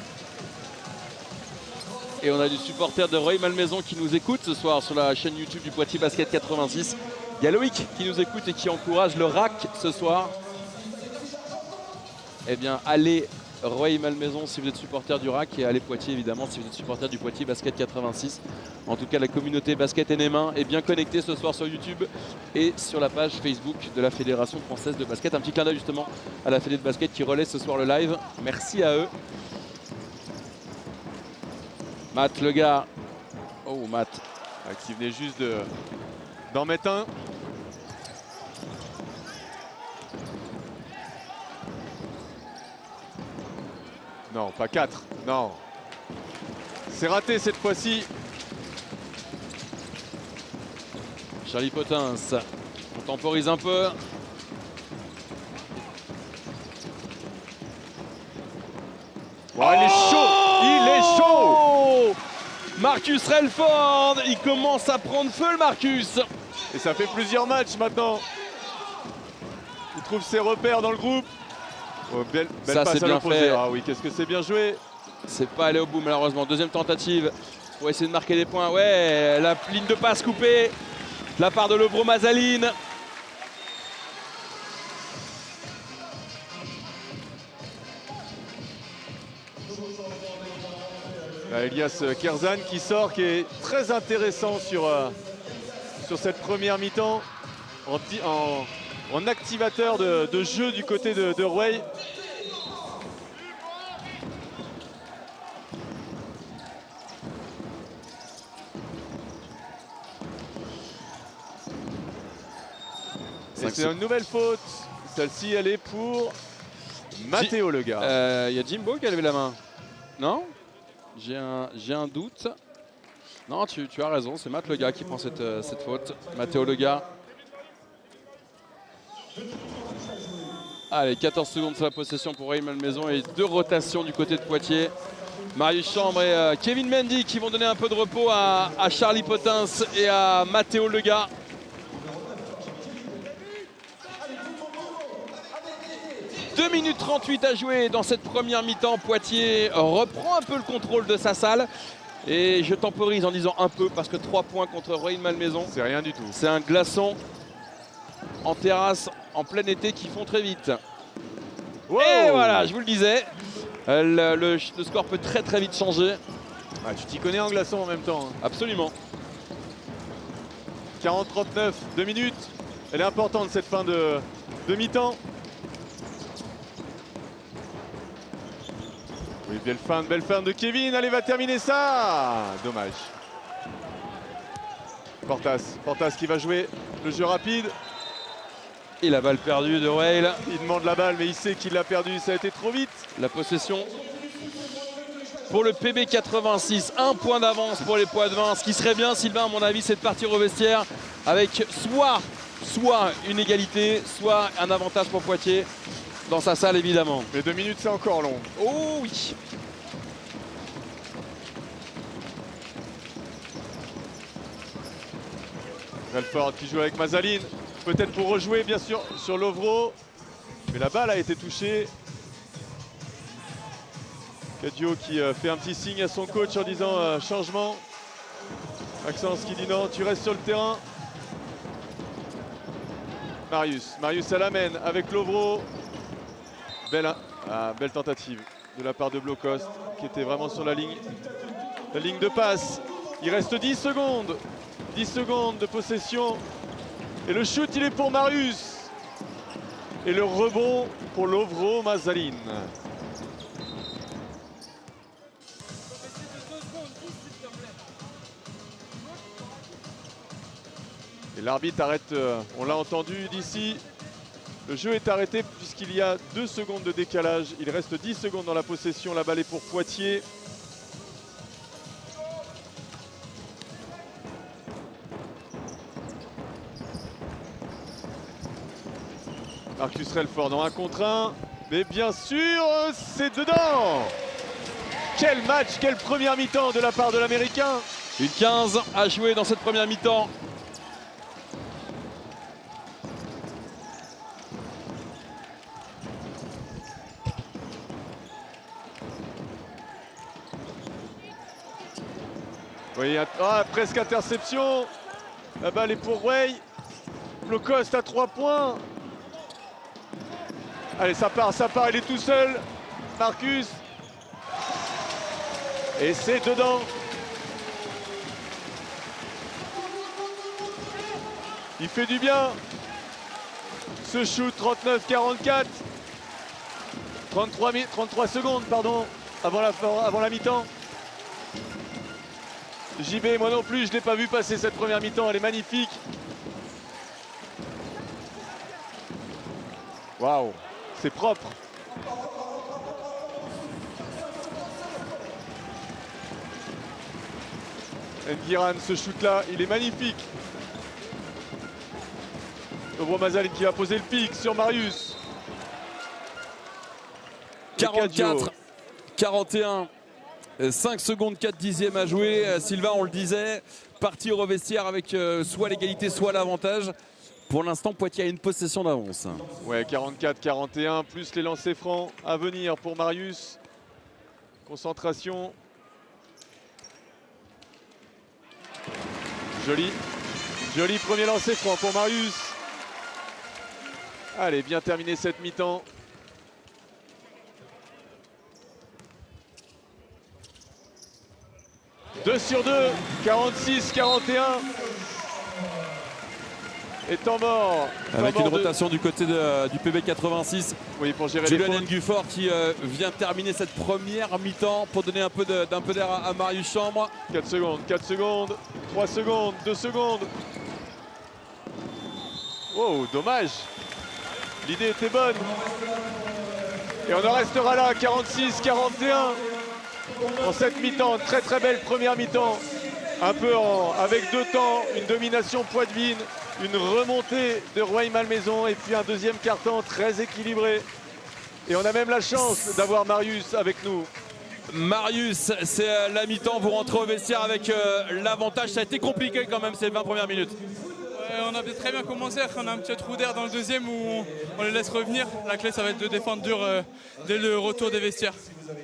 Et on a du supporter de Roy Malmaison qui nous écoute ce soir sur la chaîne YouTube du Poitiers Basket 86. Il y a Loïc qui nous écoute et qui encourage le RAC ce soir. Eh bien, allez Roy Malmaison si vous êtes supporter du RAC et allez Poitiers évidemment si vous êtes supporter du Poitiers Basket 86. En tout cas, la communauté Basket NM1 est bien connectée ce soir sur YouTube et sur la page Facebook de la Fédération Française de Basket. Un petit clin d'œil justement à la Fédé de Basket qui relaie ce soir le live. Merci à eux. Matt, le gars. Oh, Matt.
Qui venait juste d'en mettre un. Non, pas 4. Non. C'est raté cette fois-ci.
Charlie Potins. On temporise un peu.
Oh, il est chaud. Il est chaud.
Marcus Relford, il commence à prendre feu le Marcus.
Et ça fait plusieurs matchs maintenant. Il trouve ses repères dans le groupe. Oh, belle
Ça,
passe
c'est
à
bien
l'opposé.
fait.
Ah oui, qu'est-ce que c'est bien joué.
C'est pas allé au bout malheureusement. Deuxième tentative pour essayer de marquer des points. Ouais, la ligne de passe coupée de la part de Lovro Mazaline.
Elias Kerzan qui sort, qui est très intéressant sur cette première mi-temps en activateur de jeu du côté de Roueil. C'est une nouvelle faute. Celle-ci, elle est pour Matteo Lega.
Il y a Jimbo qui a levé la main. Non? J'ai un doute. Non, tu as raison, c'est Matt Lega qui prend cette faute. Matteo Lega. Allez, 14 secondes sur la possession pour Ray Malmaison et 2 rotations du côté de Poitiers. Marius Chambre et Kevin Mendy qui vont donner un peu de repos à Charlie Potins et à Matteo Lega. « 2 minutes 38 à jouer dans cette première mi-temps. Poitiers reprend un peu le contrôle de sa salle. Et je temporise en disant un peu parce que 3 points contre Roy Malmaison.
C'est rien du tout.
C'est un glaçon en terrasse en plein été qui font très vite. Wow. Et voilà, je vous le disais, le score peut très très vite changer.
Ah, tu t'y connais en glaçon en même temps. Hein.
Absolument.
40-39, 2 minutes. Elle est importante cette fin de mi-temps. Oui, belle fin de Kevin. Allez, va terminer ça. Dommage. Portas qui va jouer le jeu rapide.
Et la balle perdue de Weil.
Il demande la balle, mais il sait qu'il l'a perdue. Ça a été trop vite.
La possession pour le PB 86. 1 point d'avance pour les Poitevins. Ce qui serait bien, Sylvain, à mon avis, c'est de partir au vestiaire avec soit une égalité, soit un avantage pour Poitiers. Dans sa salle, évidemment.
Mais 2 minutes, c'est encore long.
Oh oui.
Relford qui joue avec Mazaline. Peut-être pour rejouer, bien sûr, sur Lovro. Mais la balle a été touchée. Cadio qui fait un petit signe à son coach en disant changement. Maxence qui dit non, tu restes sur le terrain. Marius à l'amène avec Lovro. Belle tentative. de la part de Blockhost qui était vraiment sur la ligne de passe. Il reste 10 secondes. 10 secondes de possession. Et le shoot, il est pour Marius. Et le rebond pour Lovro Mazaline. Et l'arbitre arrête, on l'a entendu d'ici. Le jeu est arrêté puisqu'il y a 2 secondes de décalage. Il reste 10 secondes dans la possession. La balle est pour Poitiers. Marcus Relford dans 1 contre 1. Mais bien sûr, c'est dedans. Quel match, quelle première mi-temps de la part de l'Américain.
Une 15 à jouer dans cette première mi-temps.
Oui, presque interception. La balle est pour Way. Blockhost à 3 points. Allez, ça part, il est tout seul. Marcus. Et c'est dedans. Il fait du bien. Ce shoot 39-44. 33 secondes, pardon, avant la mi-temps. JB, moi non plus, je ne l'ai pas vu passer cette première mi-temps, elle est magnifique. Waouh, c'est propre. Nguiran, ce shoot-là, il est magnifique. Lovro Mazaline qui va poser le pic sur Marius.
44, 41. 5 secondes 4 dixièmes à jouer. Sylvain, on le disait, partir au vestiaire avec soit l'égalité, soit l'avantage. Pour l'instant, Poitiers a une possession d'avance.
Ouais, 44-41, plus les lancers francs à venir pour Marius. Concentration. Joli premier lancer franc pour Marius. Allez, bien terminé cette mi-temps. Deux sur 2, 46-41. Et temps mort.
Avec une rotation du côté du PB86.
Oui, pour gérer
Julian
les fautes.
Nguifor qui vient terminer cette première mi-temps pour donner un peu d'air à Marius Chambre.
4 secondes, 3 secondes, 2 secondes. Oh, dommage. L'idée était bonne. Et on en restera là, 46-41. En cette mi-temps, très belle première mi-temps. Un peu avec 2 temps, une domination poitevine, une remontée de Rueil-Malmaison et puis un deuxième quart-temps très équilibré. Et on a même la chance d'avoir Marius avec nous.
Marius, c'est la mi-temps, vous rentrez au vestiaire avec l'avantage. Ça a été compliqué quand même ces 20 premières minutes.
On a très bien commencé, on a un petit trou d'air dans le deuxième où on les laisse revenir. La clé, ça va être de défendre dur dès le retour des vestiaires.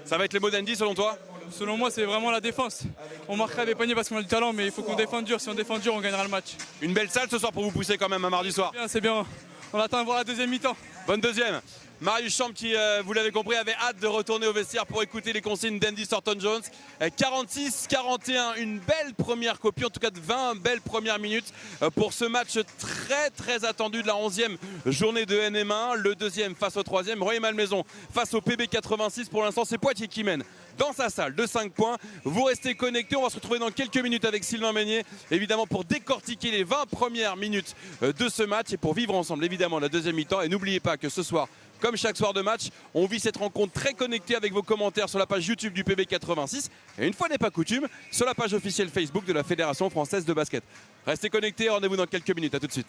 Ça va être les mots d'Andy selon toi?
Selon moi, c'est vraiment la défense. On marquera des paniers parce qu'on a du talent, mais il faut qu'on défende dur. Si on défend dur, on gagnera le match.
Une belle salle ce soir pour vous pousser quand même un mardi soir.
C'est bien. On attend de voir la deuxième mi-temps.
Bonne deuxième. Marius Chambre qui, vous l'avez compris, avait hâte de retourner au vestiaire pour écouter les consignes d'Andy Thornton-Jones. 46-41, une belle première copie, en tout cas de 20 belles premières minutes pour ce match très attendu de la 11e journée de NM1. Le deuxième face au troisième, Rueil-Malmaison face au PB86. Pour l'instant, c'est Poitiers qui mène dans sa salle de 5 points. Vous restez connectés, on va se retrouver dans quelques minutes avec Sylvain Meignier, évidemment pour décortiquer les 20 premières minutes de ce match et pour vivre ensemble évidemment la deuxième mi-temps. Et n'oubliez pas que ce soir, comme chaque soir de match, on vit cette rencontre très connectée avec vos commentaires sur la page YouTube du PB86 et une fois n'est pas coutume, sur la page officielle Facebook de la Fédération Française de Basket. Restez connectés, rendez-vous dans quelques minutes, à tout de suite.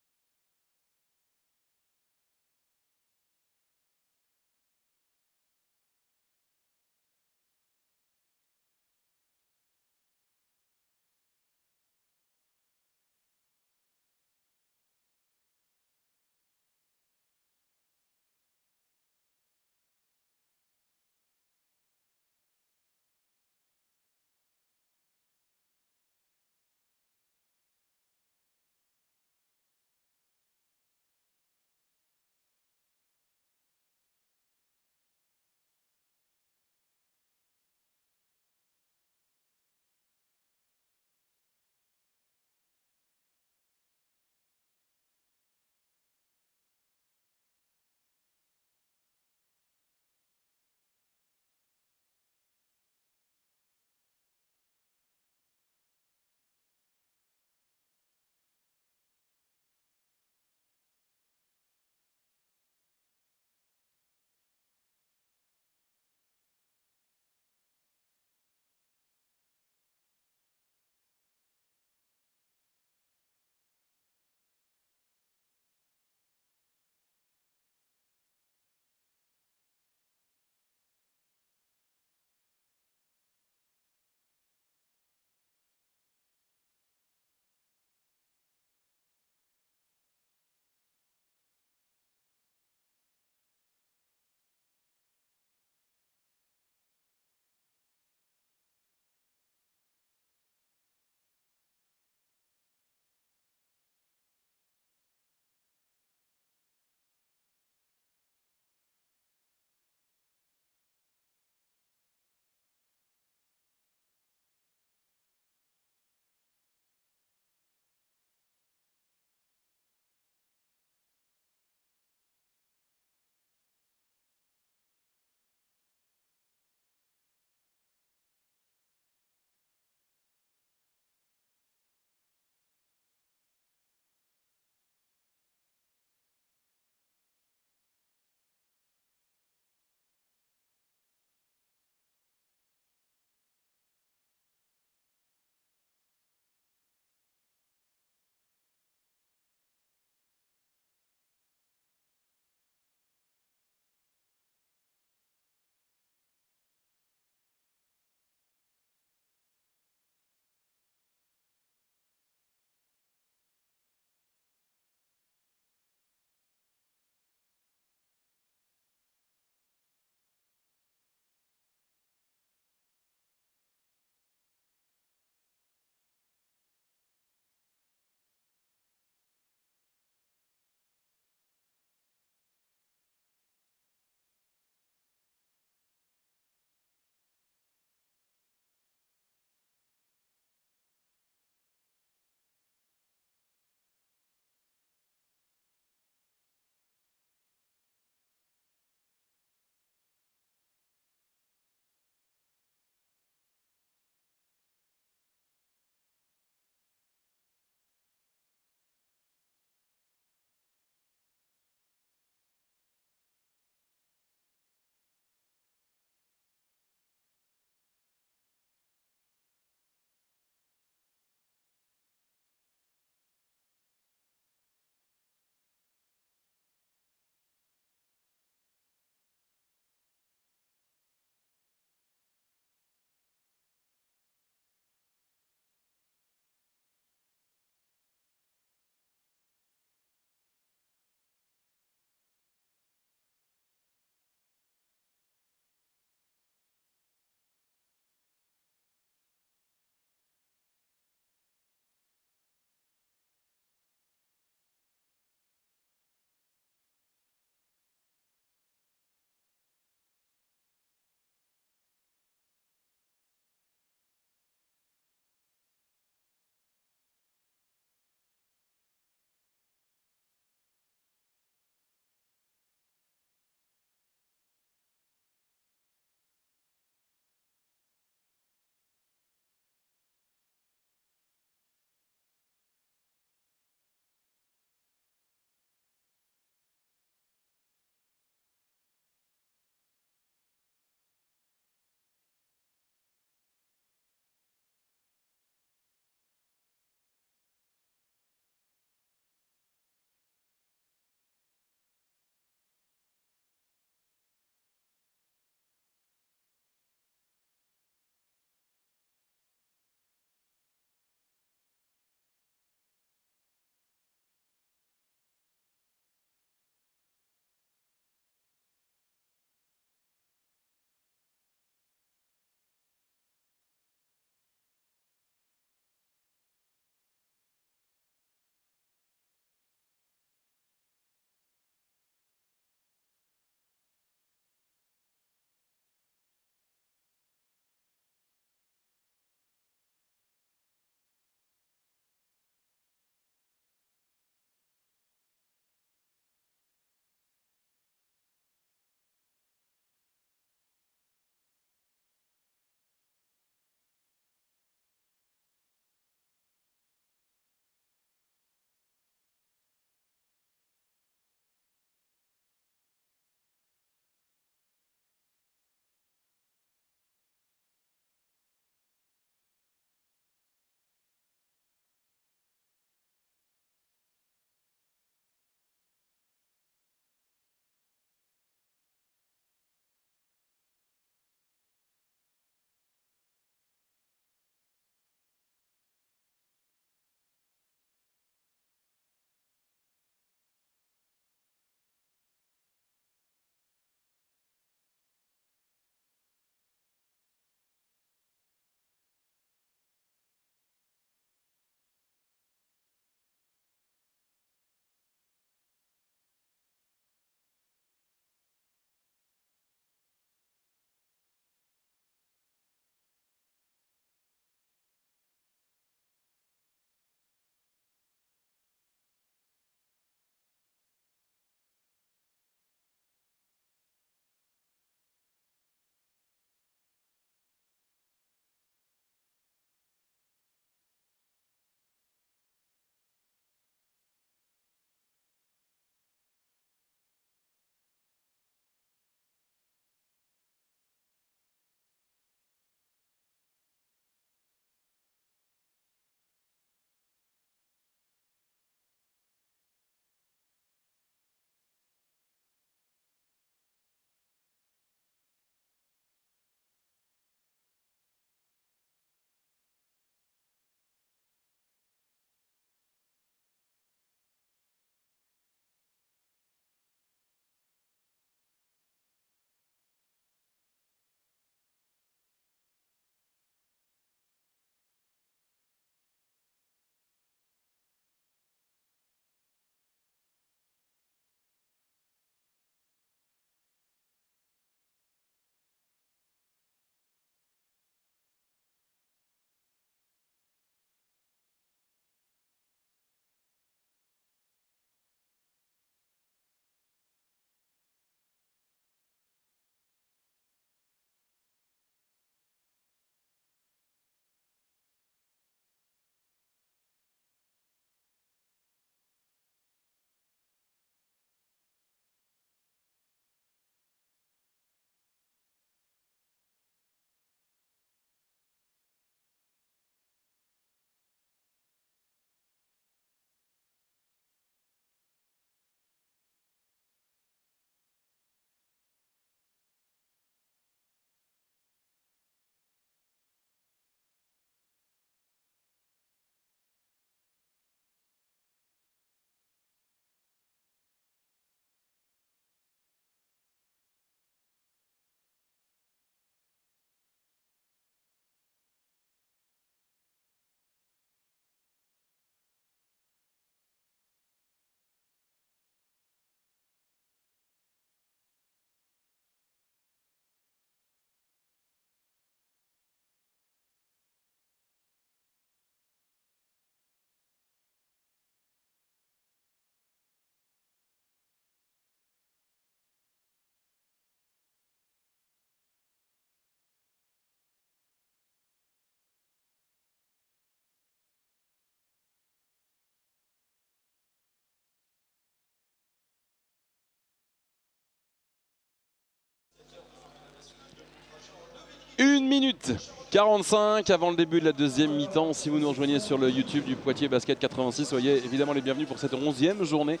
minutes 45 avant le début de la deuxième mi-temps. Si vous nous rejoignez sur le YouTube du Poitiers Basket 86, soyez évidemment les bienvenus pour cette 11e journée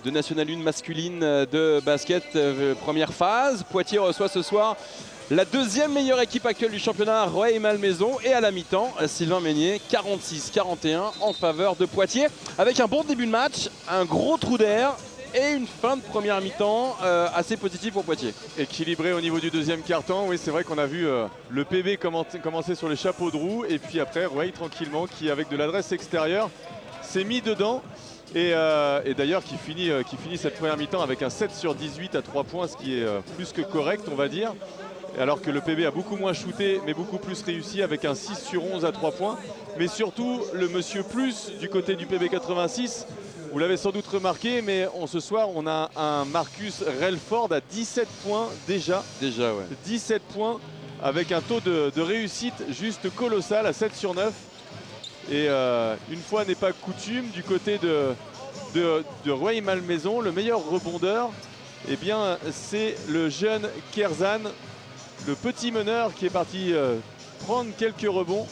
de National 1 masculine de basket. Première phase, Poitiers reçoit ce soir la deuxième meilleure équipe actuelle du championnat, Rueil-Malmaison. Et à la mi-temps, Sylvain Meignier, 46-41 en faveur de Poitiers. Avec un bon début de match, un gros trou d'air et une fin de première mi-temps assez positive pour Poitiers.
Équilibré au niveau du deuxième quart-temps. Oui, c'est vrai qu'on a vu le PB commencer sur les chapeaux de roue. Et puis après, Rueil tranquillement, qui avec de l'adresse extérieure, s'est mis dedans. Et d'ailleurs, qui finit cette première mi-temps avec un 7 sur 18 à 3 points, ce qui est plus que correct, on va dire. Alors que le PB a beaucoup moins shooté, mais beaucoup plus réussi avec un 6 sur 11 à 3 points. Mais surtout, le monsieur plus du côté du PB 86, vous l'avez sans doute remarqué, mais ce soir, on a un Marcus Relford à 17 points déjà.
Déjà, ouais.
17 points avec un taux de réussite juste colossal à 7 sur 9. Et une fois n'est pas coutume, du côté de Rueil-Malmaison, le meilleur rebondeur, eh bien, c'est le jeune Kerzan, le petit meneur qui est parti prendre quelques rebonds.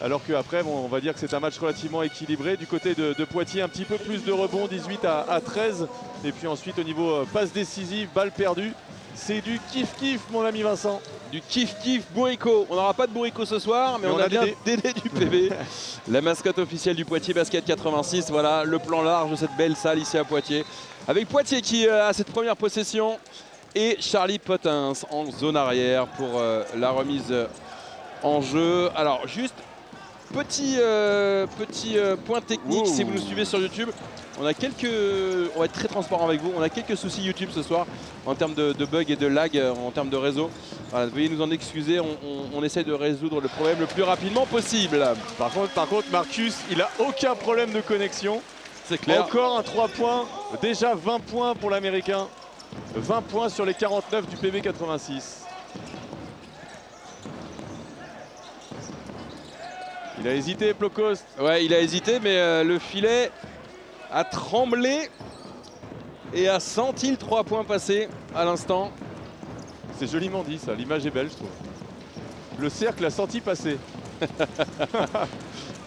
Alors qu'après, bon, on va dire que c'est un match relativement équilibré. Du côté de Poitiers, un petit peu plus de rebonds, 18 à 13. Et puis ensuite, au niveau passe décisive, balle perdue, c'est du kiff-kiff, mon ami Vincent.
Du kiff-kiff bourrico. On n'aura pas de bourrico ce soir, mais on a bien Dédé du PB. La mascotte officielle du Poitiers Basket 86. Voilà le plan large de cette belle salle ici à Poitiers. Avec Poitiers qui a cette première possession. Et Charlie Potins en zone arrière pour la remise en jeu. Alors juste petit point technique. Si vous nous suivez sur YouTube, on va être très transparent avec vous, on a quelques soucis YouTube ce soir en termes de bugs et de lag, en termes de réseau. Voilà, veuillez nous en excuser, on essaie de résoudre le problème le plus rapidement possible.
Par contre, Marcus, il n'a aucun problème de connexion.
C'est clair.
Encore un 3 points, déjà 20 points pour l'Américain. 20 points sur les 49 du PB 86. Il a hésité, Plocost.
Ouais, il a hésité, mais le filet a tremblé et a senti le 3 points passer à l'instant.
C'est joliment dit ça, l'image est belle, je trouve. Le cercle a senti passer.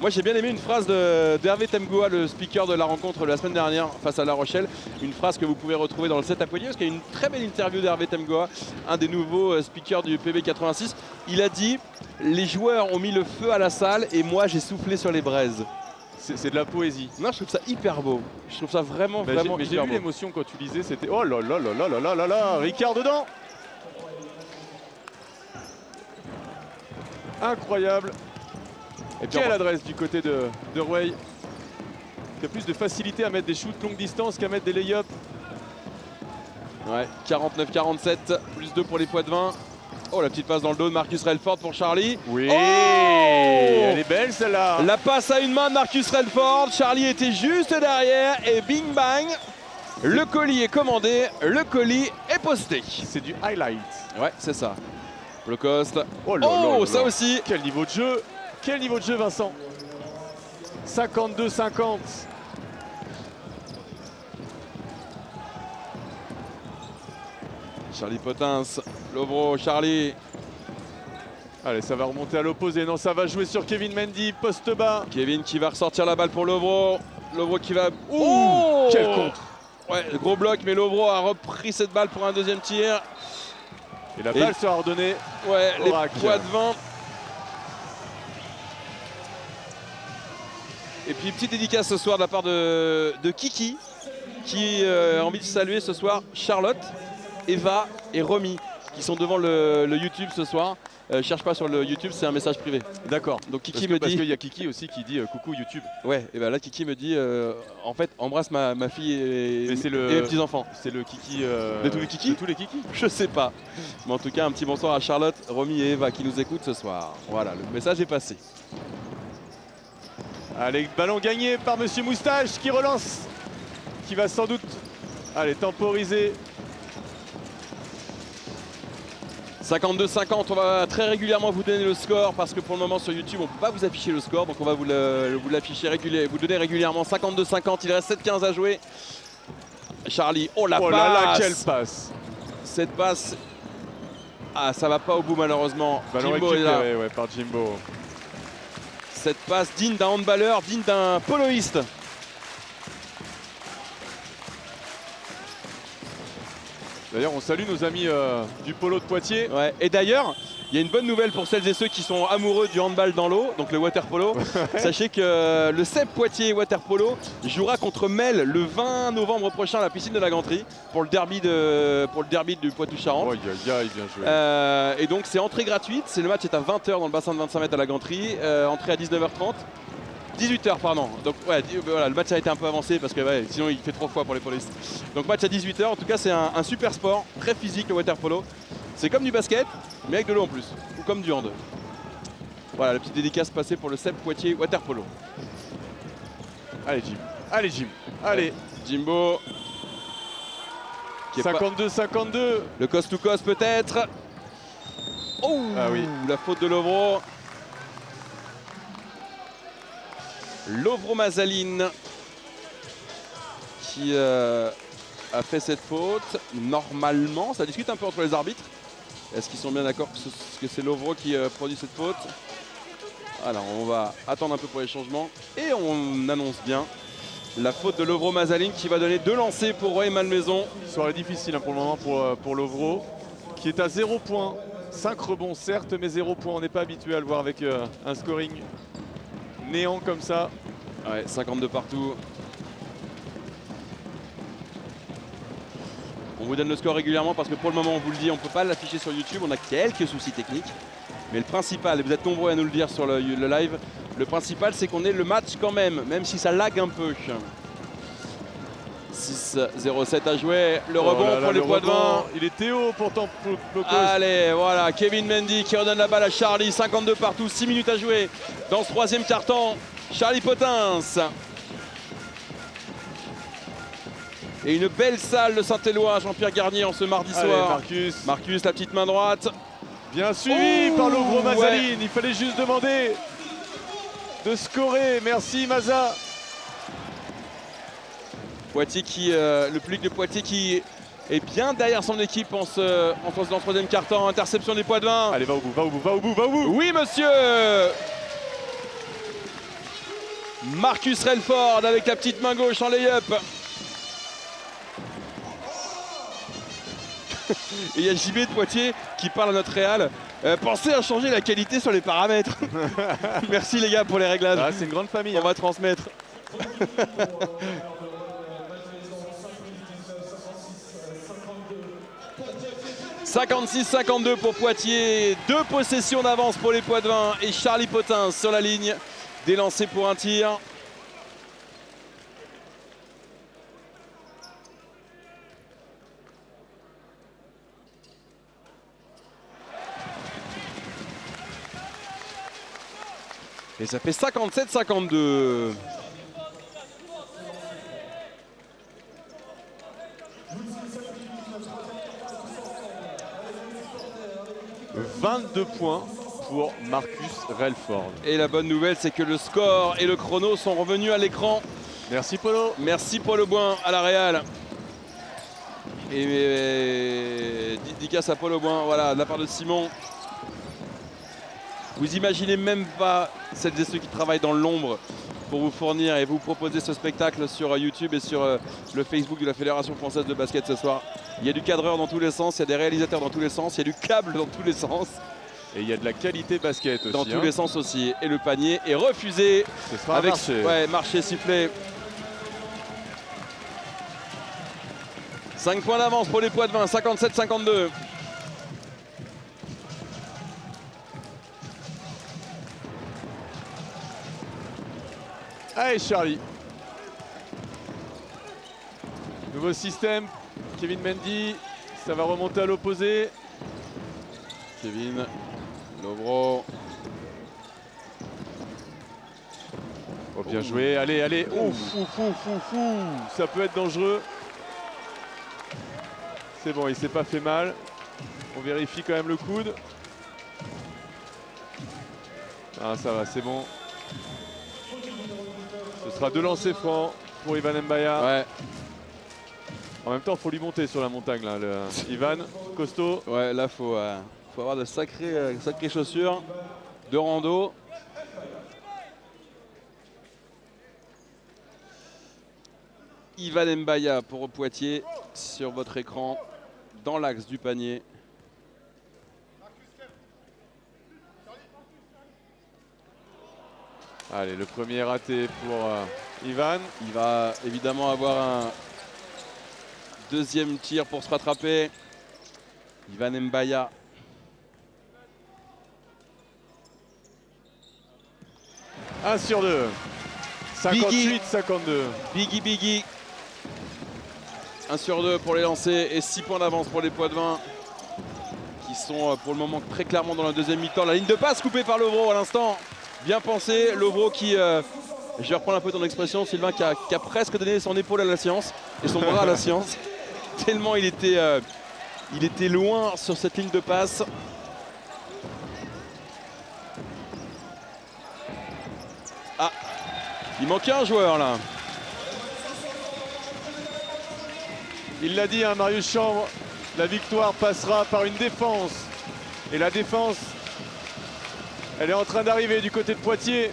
Moi j'ai bien aimé une phrase d'Hervé Temgoa, le speaker de la rencontre de la semaine dernière face à La Rochelle. Une phrase que vous pouvez retrouver dans le set à Poitiers parce qu'il y a une très belle interview d'Hervé Temgoa, un des nouveaux speakers du PB 86. Il a dit « Les joueurs ont mis le feu à la salle et moi j'ai soufflé sur les braises ».
C'est de la poésie.
Non, je trouve ça hyper beau. Je trouve ça vraiment hyper beau.
J'ai vu l'émotion quand tu lisais, c'était oh là là là là là là là là, Ricard dedans. Incroyable. Et puis quelle adresse du côté de Rueil, qui a plus de facilité à mettre des shoots longue distance qu'à mettre des lay-ups.
Ouais, 49-47, plus 2 pour les Poitevins. Oh, la petite passe dans le dos de Marcus Relford pour Charlie.
Oui,
oh,
elle est belle celle-là.
La passe à une main de Marcus Relford. Charlie était juste derrière et bing bang. Le colis est commandé, le colis est posté.
C'est du highlight.
Ouais, c'est ça. Blocost.
Oh, là, là, là,
ça aussi.
Quel niveau de jeu. Quel niveau de jeu, Vincent. 52-50.
Charlie Potins, Lovro, Charlie.
Allez, ça va remonter à l'opposé. Non, ça va jouer sur Kevin Mendy, poste bas.
Kevin qui va ressortir la balle pour Lovro. Lovro qui va...
Ouh, quel contre.
Ouais, gros bloc, mais Lovro a repris cette balle pour un deuxième tir.
Et la balle sera redonnée.
Ouais, les Poitevins. Et puis petite dédicace ce soir de la part de Kiki, qui a envie de saluer ce soir Charlotte, Eva et Romy, qui sont devant le YouTube ce soir. Cherche pas sur le YouTube, c'est un message privé.
D'accord.
Donc Kiki me dit...
Parce qu'il y a Kiki aussi qui dit coucou YouTube.
Ouais, et ben là Kiki me dit en fait embrasse ma fille et mes petits-enfants.
C'est le Kiki...
de tous les Kiki ?
De tous les Kiki ?
Je sais pas. Mais en tout cas un petit bonsoir à Charlotte, Romy et Eva qui nous écoutent ce soir. Voilà, le message est passé.
Allez, ballon gagné par Monsieur Moustache qui relance. Qui va sans doute temporiser.
52-50, on va très régulièrement vous donner le score parce que pour le moment sur YouTube on ne peut pas vous afficher le score, donc on va vous l'afficher vous donner régulièrement. 52-50, il reste 7-15 à jouer. Charlie, oh la passe.
Là là, quelle passe.
Cette passe Ah, ça va pas au bout malheureusement.
Ballon
Jimbo est là.
récupéré ouais, par Jimbo.
Cette passe digne d'un handballeur, digne d'un poloïste.
D'ailleurs, on salue nos amis du polo de Poitiers.
Ouais. Et d'ailleurs, il y a une bonne nouvelle pour celles et ceux qui sont amoureux du handball dans l'eau, donc le water polo. Sachez que le CEP Poitiers water polo jouera contre Mel le 20 novembre prochain à la piscine de la Ganterie pour le derby du Poitou-Charentes.
Oh, bien joué.
Et donc c'est entrée gratuite. Le match est à 20 h dans le bassin de 25 mètres à la Ganterie. Entrée à 19 h 30. 18 h pardon. Donc ouais, voilà, le match a été un peu avancé parce que ouais, sinon il fait trop froid pour les poloistes. Donc match à 18 h. En tout cas c'est un super sport, très physique le water polo. C'est comme du basket, mais avec de l'eau en plus. Ou comme du hand. Voilà, la petite dédicace passée pour le CEP Poitiers water polo.
Allez Jim. Allez Jim. Allez.
Jimbo.
52-52.
Le cost to cost peut-être. Oh
ah oui.
La faute de Lovro. Lovro Mazaline qui a fait cette faute. Normalement, ça discute un peu entre les arbitres. Est-ce qu'ils sont bien d'accord que c'est Lovro qui produit cette faute? Alors on va attendre un peu pour les changements. Et on annonce bien la faute de Lovro Mazaline qui va donner 2 lancers pour Rueil-Malmaison.
Soirée difficile hein, pour le moment pour Lovro qui est à 0 points. 5 rebonds certes, mais 0 points. On n'est pas habitué à le voir avec un scoring néant comme ça.
Ouais, 52 partout. On vous donne le score régulièrement parce que pour le moment, on vous le dit, on ne peut pas l'afficher sur YouTube. On a quelques soucis techniques. Mais le principal, et vous êtes nombreux à nous le dire sur le live, le principal, c'est qu'on ait le match quand même si ça lag un peu. 6-0-7 à jouer. Le rebond pour les Poitevins.
Il est Théo pourtant pour
Allez, voilà, Kevin Mendy qui redonne la balle à Charlie. 52 partout, 6 minutes à jouer dans ce 3e quart-temps. Charlie Potins. Et une belle salle de Saint-Éloi, Jean-Pierre Garnier en ce mardi soir. Marcus, la petite main droite.
Bien suivi par Lovro Mazaline. Il fallait juste demander de scorer. Merci Maza.
Poitiers le public de Poitiers qui est bien derrière son équipe dans ce 3e quart-temps. Interception des Poitevins.
Allez, va au bout.
Oui, monsieur. Marcus Relford avec la petite main gauche en lay-up. Et il y a JB de Poitiers qui parle à notre réal. Pensez à changer la qualité sur les paramètres. Merci les gars pour les réglages.
Ah, c'est une grande famille.
On va transmettre. 56-52 pour Poitiers. 2 possessions d'avance pour les Poitevins et Charlie Potins sur la ligne. Des lancers pour un tir. Et ça fait 57-52.
« 22 points pour Marcus Relford. »
Et la bonne nouvelle, c'est que le score et le chrono sont revenus à l'écran.
Merci Polo.
Merci Paul Boin à la Real. Et dédicace à Paul Boin, voilà, de la part de Simon. Vous imaginez même pas celles et ceux qui travaillent dans l'ombre pour vous fournir et vous proposer ce spectacle sur YouTube et sur le Facebook de la Fédération Française de Basket ce soir. Il y a du cadreur dans tous les sens, il y a des réalisateurs dans tous les sens, il y a du câble dans tous les sens.
Et il y a de la qualité basket aussi.
Dans tous les sens aussi. Et le panier est refusé.
Ce sera
avec
marché.
Ouais, marché sifflé. 5 points d'avance pour les Poitevins, 57-52.
Allez Charlie. Nouveau système. Kevin Mendy. Ça va remonter à l'opposé.
Kevin. Lovro.
Oh, bien joué. Allez, allez. Ouf. Ça peut être dangereux. C'est bon, il s'est pas fait mal. On vérifie quand même le coude. Ah, ça va, c'est bon. Ce sera 2 lancers francs pour Ivan Mbaya.
Ouais.
En même temps, il faut lui monter sur la montagne, là, Ivan, costaud.
Ouais, là, faut faut avoir de sacrées chaussures de rando. Ivan Mbaya pour Poitiers sur votre écran, dans l'axe du panier.
Allez, le premier raté pour Ivan.
Il va évidemment avoir un deuxième tir pour se rattraper. Ivan Mbaya.
Un sur 2. 58-52.
Biggie. 1 sur 2 pour les lancers et 6 points d'avance pour les Poitevins qui sont pour le moment très clairement dans la deuxième mi-temps. La ligne de passe coupée par Lovro à l'instant. Bien pensé. Lovro qui, je vais reprendre un peu ton expression, Sylvain, qui a presque donné son épaule à la science et son bras à la science. Tellement il était loin sur cette ligne de passe. Ah, il manquait un joueur là.
Il l'a dit, hein, Marius Chambre, la victoire passera par une défense. Et la défense, elle est en train d'arriver du côté de Poitiers.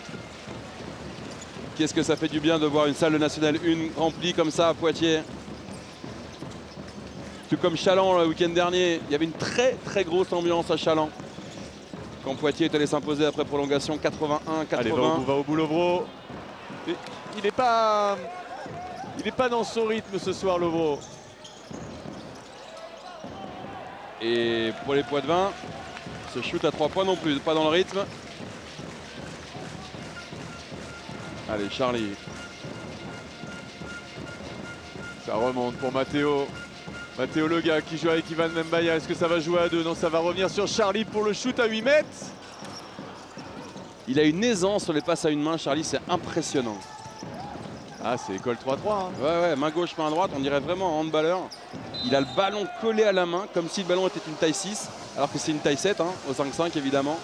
Qu'est-ce que ça fait du bien de voir une salle de National 1 remplie comme ça à Poitiers. Tout comme Chaland le week-end dernier, il y avait une très grosse ambiance à Chaland. Quand Poitiers est allé s'imposer après prolongation 81-80.
Allez, va au bout Lovro. Il n'est pas dans son rythme ce soir, Lovro.
Et pour les Poitevins, ce shoot à 3 points non plus, pas dans le rythme. Allez, Charlie.
Ça remonte pour Matteo. Matteo Lega qui joue avec Ivan Mbaya. Est-ce que ça va jouer à 2? Non, ça va revenir sur Charlie pour le shoot à 8 mètres.
Il a une aisance sur les passes à une main, Charlie, c'est impressionnant.
Ah, c'est école 3-3. Hein.
Ouais, main gauche, main droite, on dirait vraiment un handballeur. Il a le ballon collé à la main, comme si le ballon était une taille 6, alors que c'est une taille 7, hein, au 5-5 évidemment.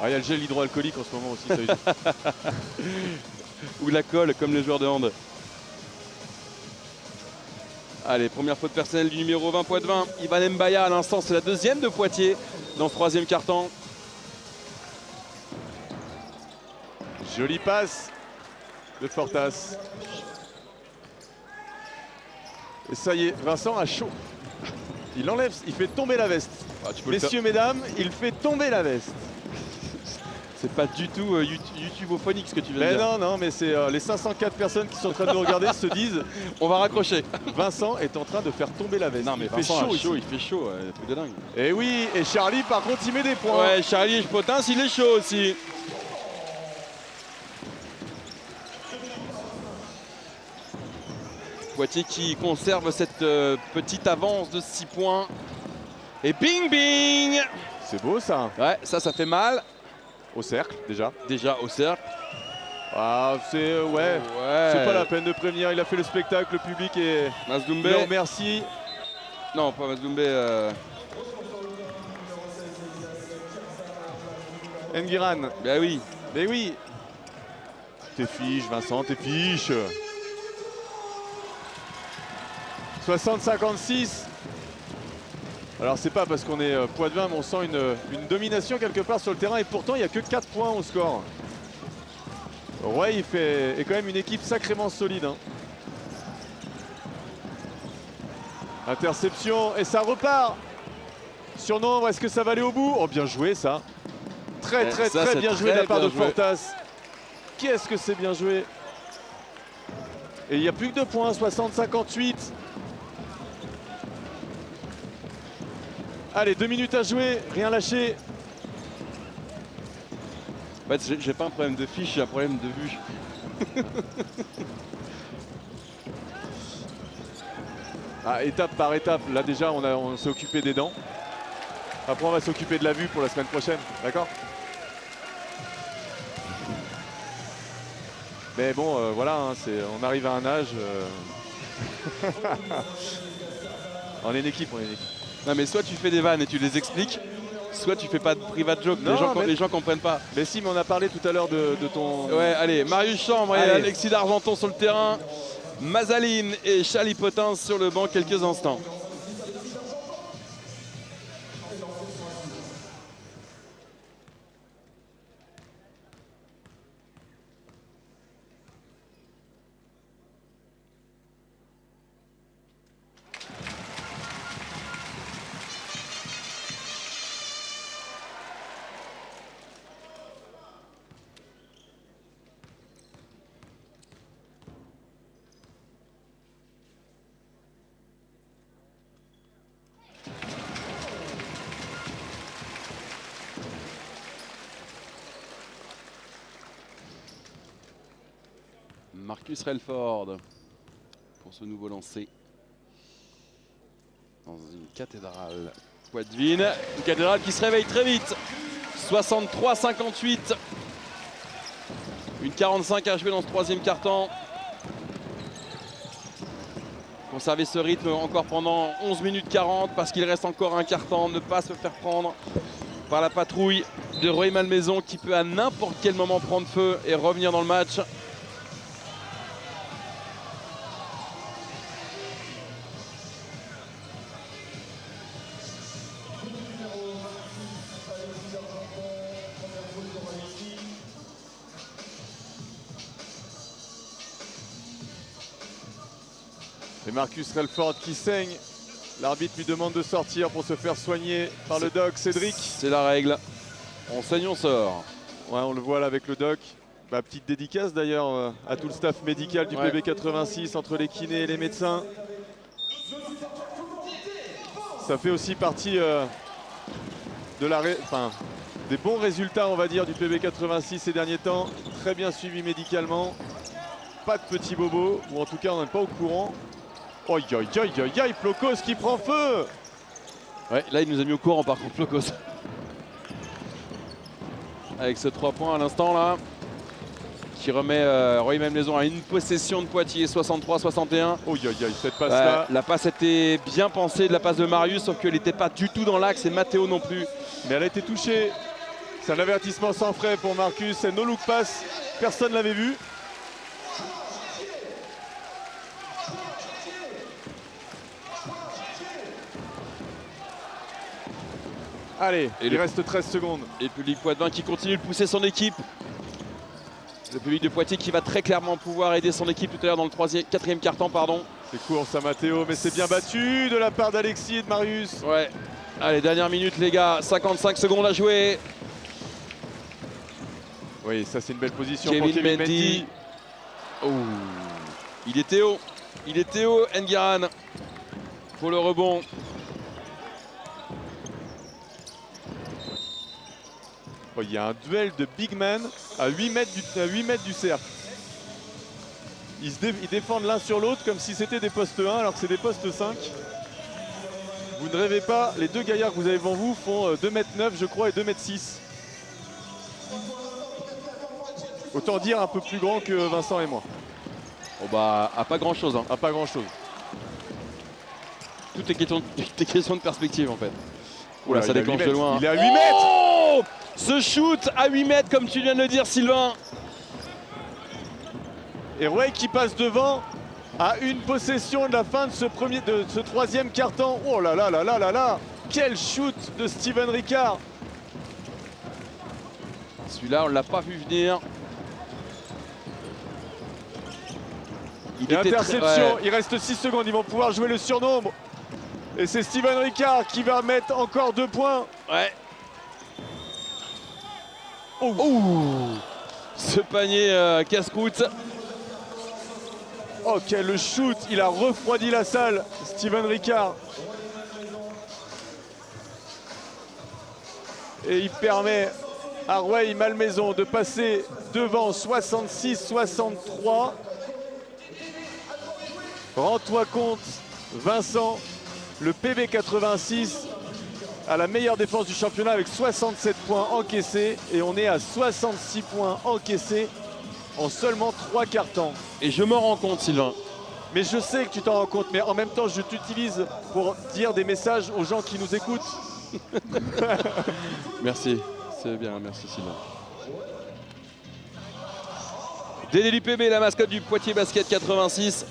Ah, il y a le gel hydroalcoolique en ce moment aussi. Ça
Ou la colle, comme les joueurs de hand. Allez, première faute personnelle du numéro 20 Poitevin. Ivan Mbaya à l'instant, c'est la deuxième de Poitiers dans ce troisième quart-temps.
Jolie passe de Fortas. Et ça y est, Vincent a chaud. Il enlève, il fait tomber la veste.
Ah,
Messieurs, mesdames, il fait tomber la veste.
C'est pas du tout YouTubeophonique ce que tu viens de dire.
Non, mais c'est les 504 personnes qui sont en train de nous regarder se disent
on va raccrocher.
Vincent est en train de faire tomber la veste.
Non mais il fait chaud, il fait chaud, truc de dingue.
Et oui, et Charlie par contre il met des points.
Ouais, Charlie Potins, il est chaud aussi. Poitiers qui conserve cette petite avance de 6 points. Et bing bing.
C'est beau ça.
Ouais, ça fait mal.
Au cercle déjà.
Déjà au cercle.
Ah, c'est ouais. C'est pas la peine de prévenir, il a fait le spectacle, le public et
Mazdoumbe.
Non, merci.
Non, pas Mazdoumbe.
Nguiran.
Ben oui.
Mais oui. T'es fiche, Vincent, t'es fiche. 60-56. Alors c'est pas parce qu'on est Poitevin, mais on sent une domination quelque part sur le terrain et pourtant il n'y a que 4 points au score. Roy est quand même une équipe sacrément solide. Hein. Interception et ça repart. Sur nombre, est-ce que ça va aller au bout? Oh bien joué ça. Très bien joué de la part de Fortas. Qu'est-ce que c'est bien joué. Et il n'y a plus que 2 points, 60-58. Allez, 2 minutes à jouer, rien lâché.
En fait, j'ai pas un problème de fiche, j'ai un problème de vue.
Ah, étape par étape, là déjà on s'est occupé des dents. Après on va s'occuper de la vue pour la semaine prochaine, d'accord? Mais bon, voilà, hein, on arrive à un âge... on est une équipe, on est une équipe.
Non mais soit tu fais des vannes et tu les expliques, soit tu fais pas de private joke,
Non,
les gens comprennent pas.
Mais si, mais on a parlé tout à l'heure de ton...
Ouais, allez, Marius Chambre et Alexis d'Argenton sur le terrain, Mazaline et Charlie Potins sur le banc quelques instants. Marcus Relford pour ce nouveau lancer dans une cathédrale Poitevine. Une cathédrale qui se réveille très vite. 63-58. Une 45 à jouer dans ce troisième quart-temps. Conserver ce rythme encore pendant 11 minutes 40 parce qu'il reste encore un quart-temps. Ne pas se faire prendre par la patrouille de Rueil-Malmaison qui peut à n'importe quel moment prendre feu et revenir dans le match.
Et Marcus Relford qui saigne. L'arbitre lui demande de sortir pour se faire soigner par le doc Cédric.
C'est la règle. On saigne, on sort.
Ouais, on le voit là avec le doc. Bah, petite dédicace d'ailleurs à tout le staff médical du PB86 entre les kinés et les médecins. Ça fait aussi partie des bons résultats, on va dire, du PB86 ces derniers temps. Très bien suivi médicalement. Pas de petits bobos, ou en tout cas on n'est pas au courant. Aïe aïe aïe aïe aïe, Plokos qui prend feu.
Ouais, là il nous a mis au courant par contre Plokos. Avec ce 3 points à l'instant là. Qui remet Rueil-Malmaison à une possession de Poitiers, 63-61.
Aïe aïe aïe, cette passe là.
La passe était bien pensée de la passe de Marius, sauf qu'elle n'était pas du tout dans l'axe et Matteo non plus.
Mais elle a été touchée. C'est un avertissement sans frais pour Marcus. C'est no look pass. Personne ne l'avait vu. Allez, il reste 13 secondes.
Et le public Poitevin qui continue de pousser son équipe. Le public de Poitiers qui va très clairement pouvoir aider son équipe tout à l'heure dans le quatrième quart-temps, pardon.
C'est course à Matteo, mais c'est bien battu de la part d'Alexis et de Marius.
Ouais. Allez, dernière minute les gars, 55 secondes à jouer.
Oui, ça c'est une belle position
Kevin
pour Kevin
Mendy.
Mendy.
Oh. Il était haut. Il était haut, Nguiran, pour le rebond.
Oh, il y a un duel de big man à 8 mètres du cercle. Ils défendent l'un sur l'autre comme si c'était des postes 1 alors que c'est des postes 5. Vous ne rêvez pas, les deux gaillards que vous avez devant vous font 2,9 m je crois et 2,6 m. Autant dire un peu plus grand que Vincent et moi.
Oh bah, à pas grand chose. Hein.
À pas grand chose.
Tout est question de perspective en fait. Oula, ça
il est
déclenche de loin.
Il est à 8 mètres.
Oh, ce shoot à 8 mètres comme tu viens de le dire Sylvain.
Et Rueil qui passe devant à une possession de la fin de ce troisième quart-temps. Oh là là là là là là. Quel shoot de Steven Ricard.
Celui-là, on ne l'a pas vu venir.
Il interception, il reste 6 secondes, ils vont pouvoir jouer le surnombre. Et c'est Steven Ricard qui va mettre encore 2 points.
Ouais. Oh. Ce panier casse-croûte.
Oh quel shoot, il a refroidi la salle, Steven Ricard. Et il permet à Rueil-Malmaison de passer devant 66-63. Rends-toi compte, Vincent, le PB86 a la meilleure défense du championnat avec 67 points encaissés et on est à 66 points encaissés en seulement 3 quarts-temps.
Et je m'en rends compte, Sylvain.
Mais je sais que tu t'en rends compte, mais en même temps, je t'utilise pour dire des messages aux gens qui nous écoutent.
Merci, c'est bien, merci Sylvain. Dédé Lupébé, la mascotte du Poitiers Basket 86,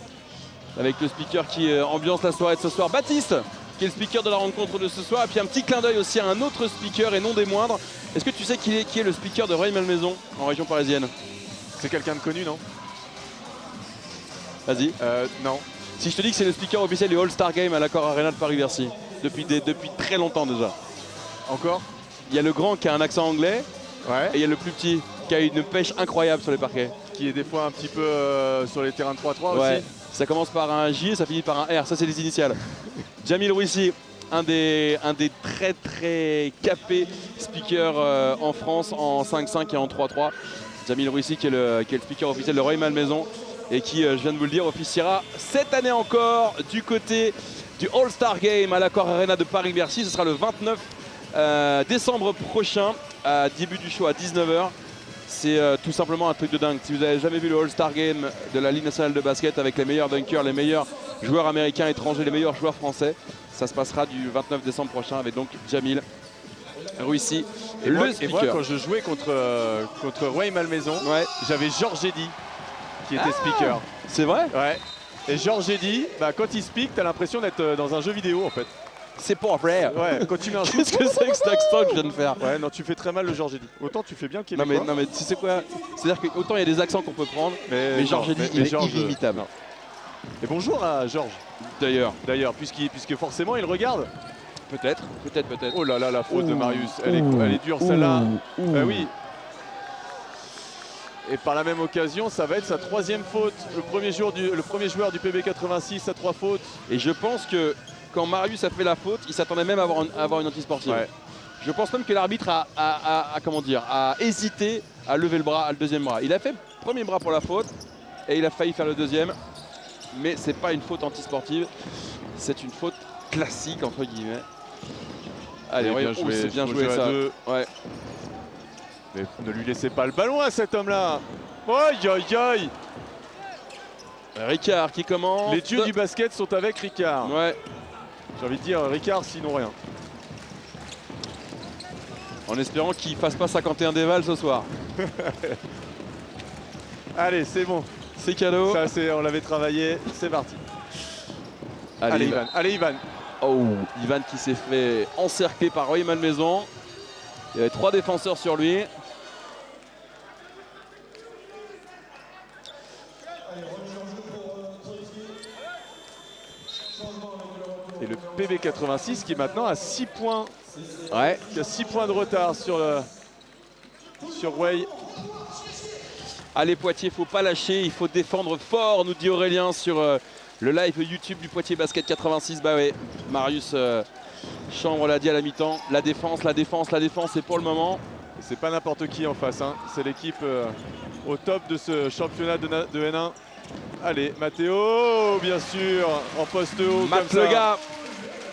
avec le speaker qui ambiance la soirée de ce soir, Baptiste, qui est le speaker de la rencontre de ce soir. Et puis un petit clin d'œil aussi à un autre speaker et non des moindres. Est-ce que tu sais qui est le speaker de Rueil-Malmaison en région parisienne?
C'est quelqu'un de connu, non?
Vas-y.
Non.
Si je te dis que c'est le speaker officiel du All-Star Game à l'Accor Arena de Paris-Bercy, depuis très longtemps déjà.
Encore?
Il y a le grand qui a un accent anglais,
ouais.
Et il y a le plus petit qui a une pêche incroyable sur les parquets.
Qui est des fois un petit peu sur les terrains de 3-3
ouais.
aussi.
Ça commence par un J et ça finit par un R, ça c'est les initiales. Jamil Rouissi, un des très très capés speakers en France en 5-5 et en 3-3. Jamil Rouissi qui est le speaker officiel de Rueil-Malmaison. et qui, je viens de vous le dire, officiera cette année encore du côté du All-Star Game à l'Accor Arena de Paris-Bercy. Ce sera le 29 décembre prochain, début du show à 19 h. C'est tout simplement un truc de dingue. Si vous n'avez jamais vu le All-Star Game de la Ligue nationale de basket avec les meilleurs dunkers, les meilleurs joueurs américains, étrangers, les meilleurs joueurs français, ça se passera du 29 décembre prochain avec donc Jamil, Ruissi et le speaker.
Et moi, quand je jouais contre Ray Malmaison, j'avais Georges Eddy qui était speaker.
C'est vrai?
Ouais. Et Georges Eddy, bah, quand il speak, t'as l'impression d'être dans un jeu vidéo en fait.
C'est pas vrai.
Ouais, quand tu mets un
Qu'est-ce que c'est que cet accent que je viens de faire?
Ouais, non, tu fais très mal le Georges Eddy. Autant tu fais bien qu'il est.
Non mais tu sais quoi? C'est-à-dire qu'autant il y a des accents qu'on peut prendre, mais Georges Eddy, il est inimitable.
Et bonjour à Georges.
D'ailleurs,
puisque forcément il regarde.
Peut-être.
Oh là là, la faute de Marius. Elle est dure celle-là. Bah oui. Et par la même occasion, ça va être sa 3e faute. Le premier joueur du PB86 à 3 fautes.
Et je pense que quand Marius a fait la faute, il s'attendait même à avoir une anti-sportive. Ouais. Je pense même que l'arbitre a hésité à lever le bras, le deuxième bras. Il a fait le premier bras pour la faute et il a failli faire le deuxième. Mais c'est pas une faute anti-sportive, c'est une faute classique entre guillemets. Allez, c'est bien joué ça. Ouais.
Mais ne lui laissez pas le ballon à cet homme-là. Aïe aïe aïe.
Ricard qui commence.
Les dieux du basket sont avec Ricard.
Ouais.
J'ai envie de dire Ricard, sinon rien.
En espérant qu'il fasse pas 51 déval ce soir.
Allez, c'est bon.
C'est cadeau.
Ça, on l'avait travaillé. C'est parti. Allez, Ivan. Allez, Ivan.
Oh, Ivan qui s'est fait encercler par Ray Malmaison. Il y avait 3 défenseurs sur lui.
Et le PB86 qui est maintenant à 6 points.
Ouais.
Qui a 6 points de retard sur Way.
Allez Poitiers, faut pas lâcher, il faut défendre fort, nous dit Aurélien sur le live YouTube du Poitiers Basket 86. Bah ouais, Marius Chambre l'a dit à la mi-temps. La défense, et pour le moment.
C'est pas n'importe qui en face, hein. C'est l'équipe au top de ce championnat de N1. Allez, Mathéo, bien sûr, en poste haut.
Matt le gars.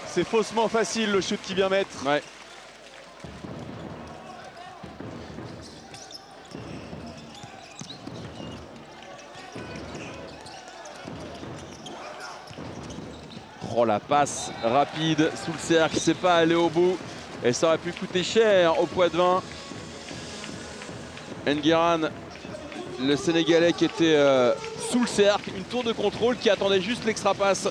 C'est faussement facile le shoot qu'il vient mettre.
Ouais. Oh la passe rapide sous le cercle, c'est pas allé au bout. Et ça aurait pu coûter cher au Poids-de-Vin. Ngueran, le Sénégalais qui était sous le cercle, une tour de contrôle qui attendait juste l'extra passe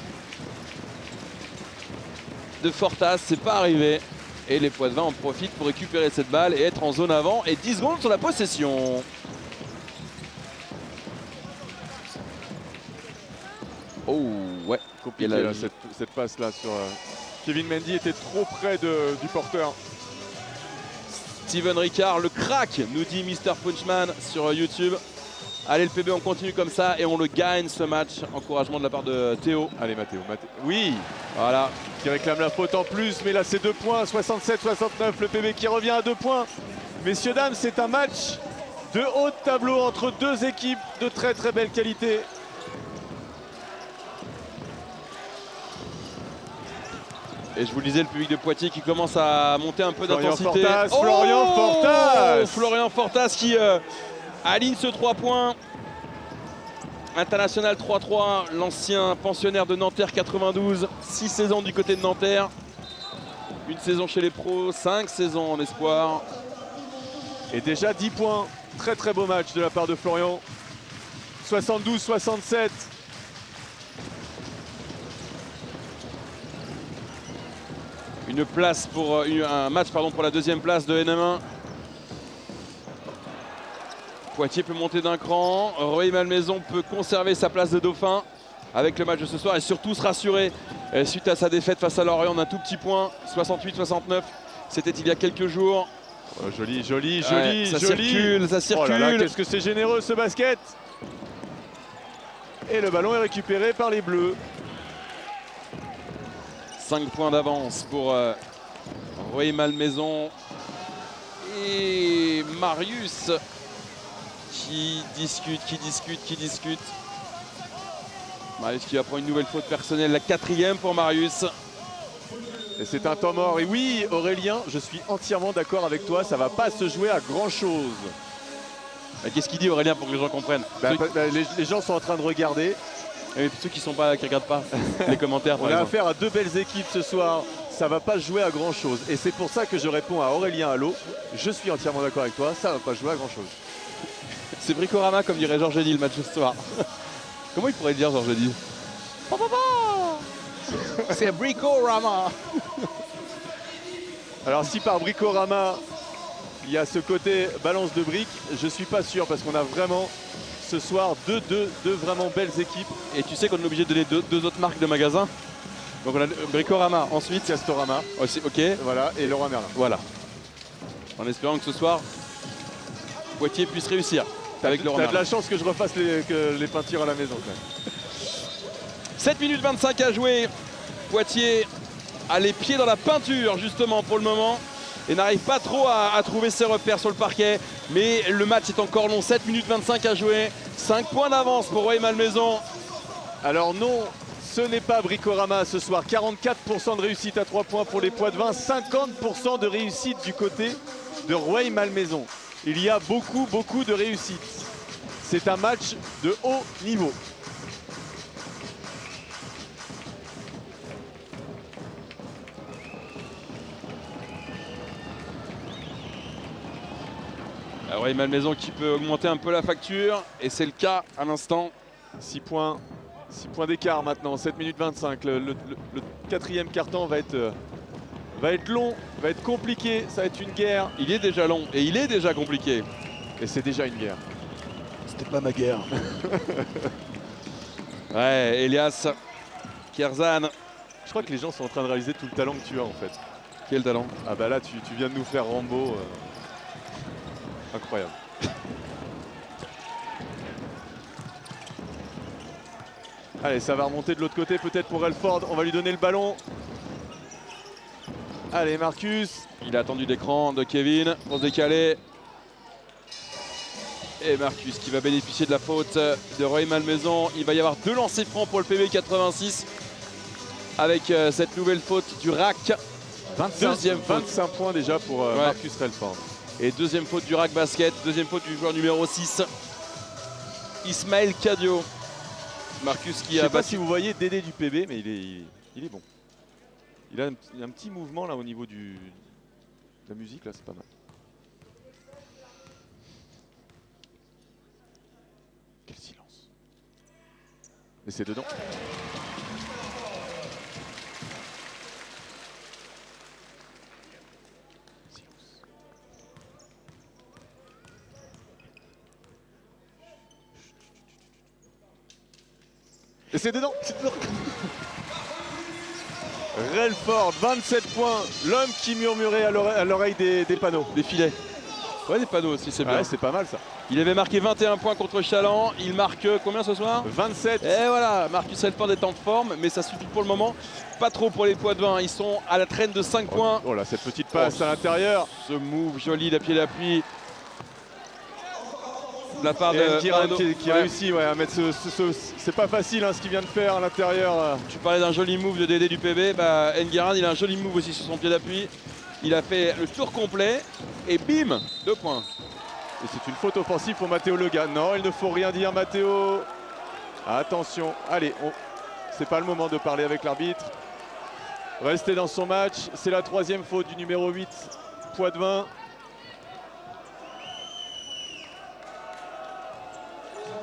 de Fortas, c'est pas arrivé. Et les Poids-de-Vin en profitent pour récupérer cette balle et être en zone avant. Et 10 secondes sur la possession. Oh ouais,
compliqué là, cette passe là sur Kevin Mendy était trop près du porteur.
Steven Ricard, le crack, nous dit Mr Punchman sur YouTube. Allez, le PB, on continue comme ça et on le gagne ce match. Encouragement de la part de Théo.
Allez, Mathéo. Oui,
voilà.
Qui réclame la faute en plus, mais là c'est 2 points, 67-69, le PB qui revient à 2 points. Messieurs, dames, c'est un match de haut de tableau entre 2 équipes de très très belle qualité.
Et je vous le disais, le public de Poitiers qui commence à monter un peu d'intensité. Florian Fortas qui aligne ce 3 points. International 3-3, l'ancien pensionnaire de Nanterre 92. 6 saisons du côté de Nanterre. 1 saison chez les pros, 5 saisons en espoir.
Et déjà 10 points. Très très beau match de la part de Florian. 72-67.
Une place pour un match pour la 2e place de NM1. Poitiers peut monter d'un cran. Ray Malmaison peut conserver sa place de dauphin avec le match de ce soir et surtout se rassurer suite à sa défaite face à Lorient d'un tout petit point, 68-69. C'était il y a quelques jours.
Oh, joli.
Ça circule.
Oh là là, qu'est-ce que c'est généreux ce basket. Et le ballon est récupéré par les Bleus.
5 points d'avance pour Ray Malmaison et Marius qui discute. Marius qui va prendre une nouvelle faute personnelle, la 4e pour Marius.
Et c'est un temps mort. Et oui, Aurélien, je suis entièrement d'accord avec toi, ça va pas se jouer à grand chose.
Qu'est-ce qu'il dit Aurélien pour que les gens comprennent?
Les gens sont en train de regarder.
Et ceux qui regardent pas les commentaires par
On a
exemple.
affaire à deux belles équipes ce soir. Ça va pas jouer à grand chose. Et c'est pour ça que je réponds à Aurélien Allot. Je suis entièrement d'accord avec toi, ça va pas jouer à grand chose.
C'est Bricorama comme dirait Georges Eddy le match ce soir. Comment il pourrait dire Georges Eddy? C'est Bricorama.
Alors si par Bricorama, il y a ce côté balance de briques, je suis pas sûr parce qu'on a vraiment ce soir deux vraiment belles équipes.
Et tu sais qu'on est obligé de donner deux autres marques de magasins. Donc on a Bricorama, ensuite
Castorama,
aussi, ok,
voilà, et Leroy Merlin.
voilà. En espérant que ce soir, Poitiers puisse réussir avec Leroy
T'as de
Merlin.
la chance que je refasse les peintures à la maison. Quand même.
7 minutes 25 à jouer. Poitiers a les pieds dans la peinture justement pour le moment et n'arrive pas trop à trouver ses repères sur le parquet. Mais le match est encore long, 7 minutes 25 à jouer. 5 points d'avance pour Rueil-Malmaison.
Alors non, ce n'est pas Bricorama ce soir. 44% de réussite à 3 points pour les Poitevins, 50% de réussite du côté de Rueil-Malmaison. Il y a beaucoup de réussite. C'est un match de haut niveau.
Rueil-Malmaison qui peut augmenter un peu la facture et c'est le cas à l'instant.
6 points d'écart maintenant, 7 minutes 25. Le quatrième quart-temps va être long, va être compliqué, ça va être une guerre.
Il est déjà long et il est déjà compliqué.
Et c'est déjà une guerre.
C'était pas ma guerre. Ouais, Elias, Kerzan.
Je crois que les gens sont en train de réaliser tout le talent que tu as en fait.
Quel talent.
Ah bah là, tu viens de nous faire Rambo. Incroyable. Allez, ça va remonter de l'autre côté peut-être pour Relford. On va lui donner le ballon. Allez, Marcus.
Il a attendu l'écran de Kevin pour se décaler. Et Marcus qui va bénéficier de la faute de Rueil-Malmaison. Il va y avoir 2 lancers francs pour le PB 86 avec cette nouvelle faute du RAC. Deuxième faute.
25 points déjà pour Marcus Relford.
Et deuxième faute du RAC basket. Deuxième faute du joueur numéro 6, Ismaël Cadio. Marcus qui
Je
a
sais pas
battu.
si vous voyez Dédé du PB, mais il est bon. Il a un petit mouvement là au niveau de la musique, là c'est pas mal. Quel silence. Et c'est dedans. Silence. Et c'est dedans. Relford, 27 points. L'homme qui murmurait à l'oreille des panneaux.
Des filets. Ouais, des panneaux aussi, c'est bien.
Ouais, c'est pas mal ça.
Il avait marqué 21 points contre Chaland. Il marque combien ce soir?
27.
Et voilà, Marcus Relford est en forme, mais ça suffit pour le moment. Pas trop pour les Poitevins. Ils sont à la traîne de 5 points.
Oh là, cette petite passe à l'intérieur.
Ce move joli, la pied d'appui. De la part
Et
de
Ngiran
Arnaud.
qui
Ouais.
réussit à mettre c'est pas facile hein, ce qu'il vient de faire à l'intérieur.
Tu parlais d'un joli move de Dédé du PB. Bah, Ngiran, il a un joli move aussi sur son pied d'appui. Il a fait le tour complet et bim, 2 points.
Et c'est une faute offensive pour Matteo Lega. Non, il ne faut rien dire, Matteo. Attention, allez, c'est pas le moment de parler avec l'arbitre. Restez dans son match. C'est la 3e faute du numéro 8, Poitevin.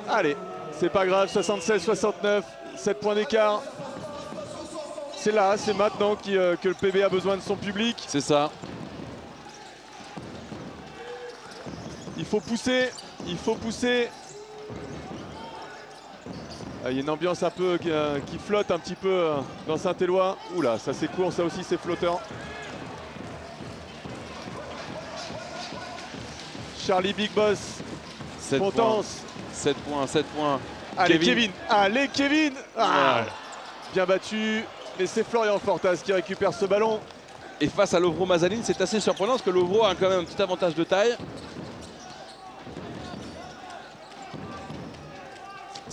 Allez, c'est pas grave, 76-69, 7 points d'écart. C'est là, c'est maintenant que le PB a besoin de son public.
C'est ça.
Il faut pousser, il faut pousser. Ah, il y a une ambiance un peu qui flotte un petit peu dans Saint-Éloi. Oula, ça c'est court, ça aussi c'est flottant. Charlie Big Boss,
7 points.
Potence.
7 points, 7 points.
Allez Kevin, allez Kevin.
Ah.
Bien battu, mais c'est Florian Fortas qui récupère ce ballon.
Et face à Lovro Mazaline, c'est assez surprenant parce que Lovro a quand même un petit avantage de taille.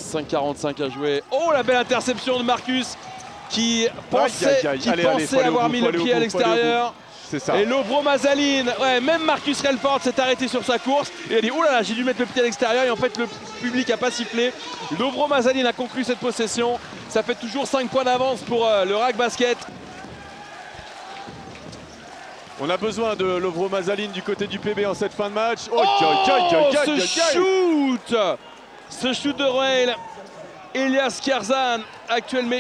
5,45 à jouer. Oh, la belle interception de Marcus qui pensait, avoir mis le pied à l'extérieur.
C'est ça.
Et Lovro Mazaline, ouais, même Marcus Relford s'est arrêté sur sa course. Et il a dit, oh là là, j'ai dû mettre le pied à l'extérieur. Et en fait, le public n'a pas sifflé. Lovro Mazaline a conclu cette possession. Ça fait toujours 5 points d'avance pour le RAC Basket.
On a besoin de Lovro Mazaline du côté du PB en cette fin de match.
Oh, ce shoot de Roel. Elias Karzan, actuellement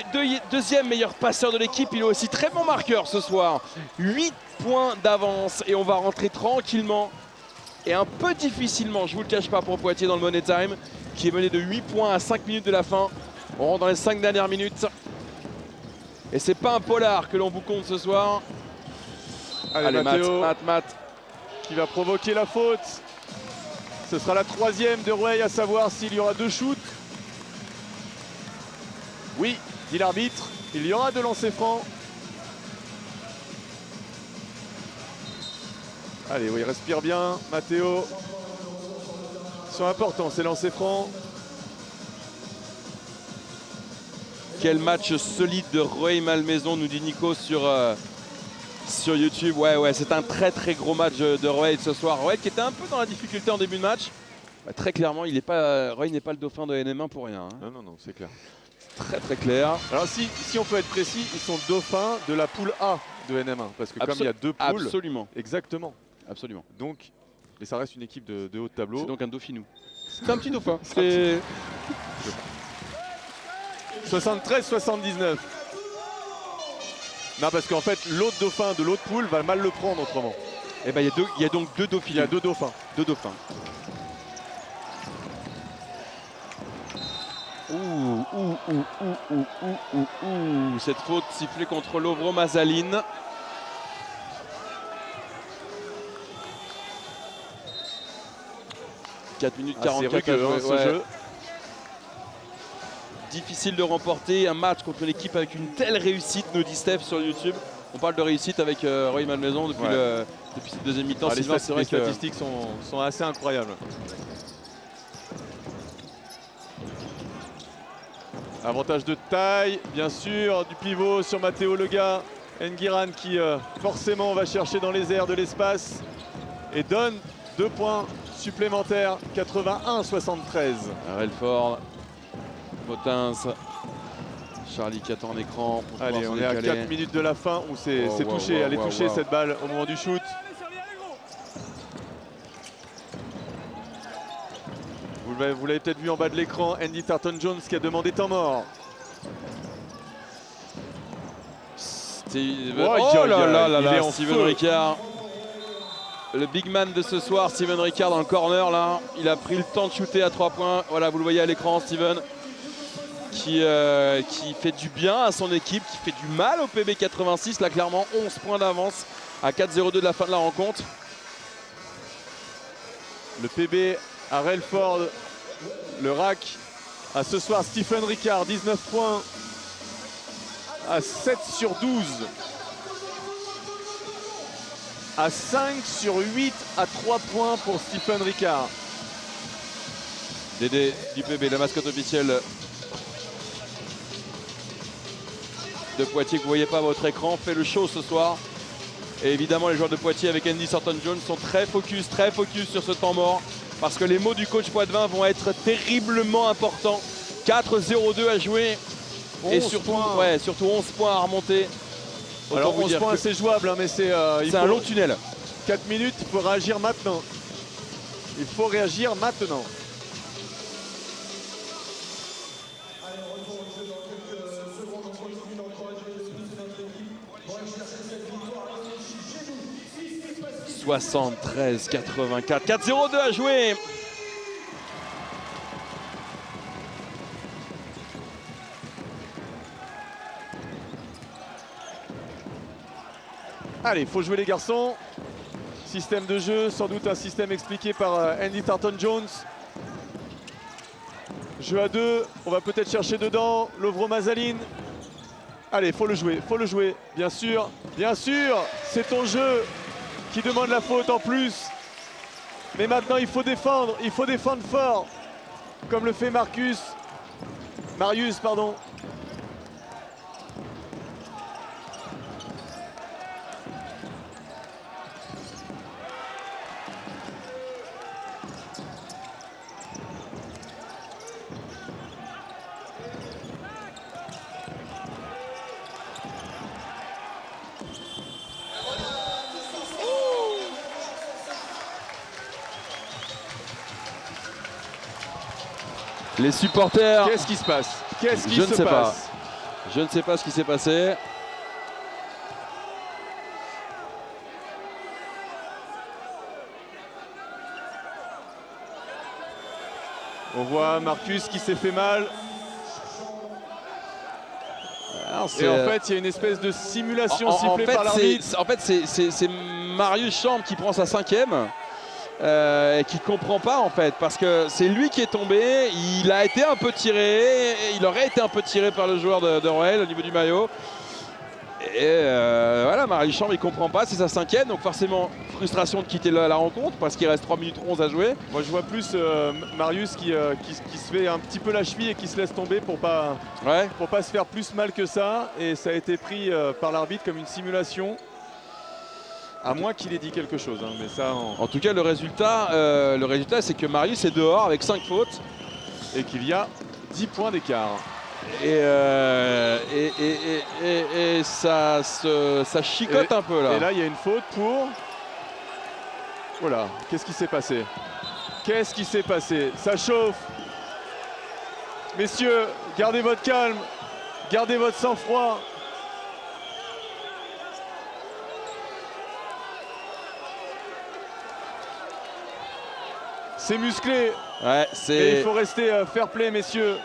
deuxième meilleur passeur de l'équipe. Il est aussi très bon marqueur ce soir. 8 points d'avance et on va rentrer tranquillement et un peu difficilement, je vous le cache pas, pour Poitiers dans le Money Time, qui est mené de 8 points à 5 minutes de la fin. On rentre dans les 5 dernières minutes. Et c'est pas un polar que l'on vous compte ce soir.
Allez, Mathéo,
Matt.
Qui va provoquer la faute. Ce sera la 3e de Roueil, à savoir s'il y aura 2 shoots. Oui, dit l'arbitre, il y aura 2 lancers francs. Allez, oui, respire bien, Mathéo. Ils sont importants ces lancers francs.
Quel match solide de Rueil-Malmaison, nous dit Nico sur YouTube. Ouais, c'est un très gros match de Rueil ce soir. Rueil qui était un peu dans la difficulté en début de match. Bah, très clairement, Rueil n'est pas le dauphin de NM1 pour rien. Hein.
Non, c'est clair.
Très clair.
Alors si on peut être précis, ils sont dauphins de la poule A de NM1. Parce que comme il y a 2 poules.
Absolument.
Exactement.
Absolument.
Donc, et ça reste une équipe de haut de tableau.
C'est donc un dauphinou. C'est un petit dauphin.
73-79. Non, parce qu'en fait, l'autre dauphin de l'autre poule va mal le prendre autrement.
Et ben, il y a donc 2 dauphins.
Il y a 2 dauphins.
2 dauphins. Cette faute sifflée contre Lovro Mazaline. « 4 minutes 44
rugueux, ce jeu.
Difficile de remporter un match contre une équipe avec une telle réussite, nous dit Steph sur YouTube. On parle de réussite avec Rueil-Malmaison depuis cette deuxième mi-temps.
Les statistiques sont assez incroyables. Avantage de taille, bien sûr, du pivot sur Mathéo Lega. Nguiran qui forcément va chercher dans les airs de l'espace et donne 2 points supplémentaires, 81-73.
Relford, Motins, Charlie qui attend en écran.
Allez, on est à 4 minutes de la fin où c'est touché. Elle est touchée cette balle au moment du shoot. Vous l'avez peut-être vu en bas de l'écran, Andy Thornton-Jones qui a demandé temps mort.
Steven Ricard. Le big man de ce soir, Steven Ricard dans le corner là. Il a pris le temps de shooter à 3 points. Voilà, vous le voyez à l'écran, Steven. Qui fait du bien à son équipe, qui fait du mal au PB 86. Là, clairement, 11 points d'avance à 4-0-2 de la fin de la rencontre.
Le PB à Relford, le RAC à ce soir Stephen Ricard, 19 points à 7 sur 12. À 5 sur 8 à 3 points pour Stephen Ricard.
Dédé du PB, la mascotte officielle de Poitiers que vous ne voyez pas à votre écran, fait le show ce soir. Et évidemment, les joueurs de Poitiers avec Andy Thornton-Jones sont très focus sur ce temps mort. Parce que les mots du coach Poitvin vont être terriblement importants. 4-0-2 à jouer. Et surtout 11 points à remonter.
Alors 11 points c'est jouable, hein, mais c'est
un long tunnel.
4 minutes, il faut réagir maintenant. Il faut réagir maintenant. «
73-84, 4-0-2 à jouer.
Allez, il faut jouer les garçons. Système de jeu, sans doute un système expliqué par Andy Thornton-Jones. Jeu à 2, on va peut-être chercher dedans. Lovro Mazaline. Allez, faut le jouer, bien sûr, c'est ton jeu qui demande la faute en plus. Mais maintenant, il faut défendre fort, comme le fait Marcus. Marius, pardon.
Les supporters.
Qu'est-ce qui se passe? Qu'est-ce qui
Je
se
ne sais pas.
passe?
Je ne sais pas ce qui s'est passé.
On voit Marcus qui s'est fait mal.
Alors,
Et en fait, il y a une espèce de simulation sifflée par l'arbitre.
En fait, c'est Marius Chambre qui prend sa 5e. Et qui comprend pas en fait, parce que c'est lui qui est tombé, il a été un peu tiré, il aurait été un peu tiré par le joueur de Roel au niveau du maillot. Et voilà, Marius Chambre il comprend pas, c'est sa 5e, donc forcément frustration de quitter la rencontre parce qu'il reste 3 minutes 11 à jouer.
Moi je vois plus Marius qui se fait un petit peu la cheville et qui se laisse tomber pour pas se faire plus mal que ça, et ça a été pris par l'arbitre comme une simulation. À moins qu'il ait dit quelque chose, hein, mais ça...
En tout cas, le résultat c'est que Marius est dehors avec 5 fautes.
Et qu'il y a 10 points d'écart.
Et ça chicote un peu là.
Et là, il y a une faute pour... Voilà, qu'est-ce qui s'est passé? Qu'est-ce qui s'est passé? Ça chauffe. Messieurs, gardez votre calme, gardez votre sang-froid. C'est musclé.
Ouais,
et il faut rester fair play, messieurs.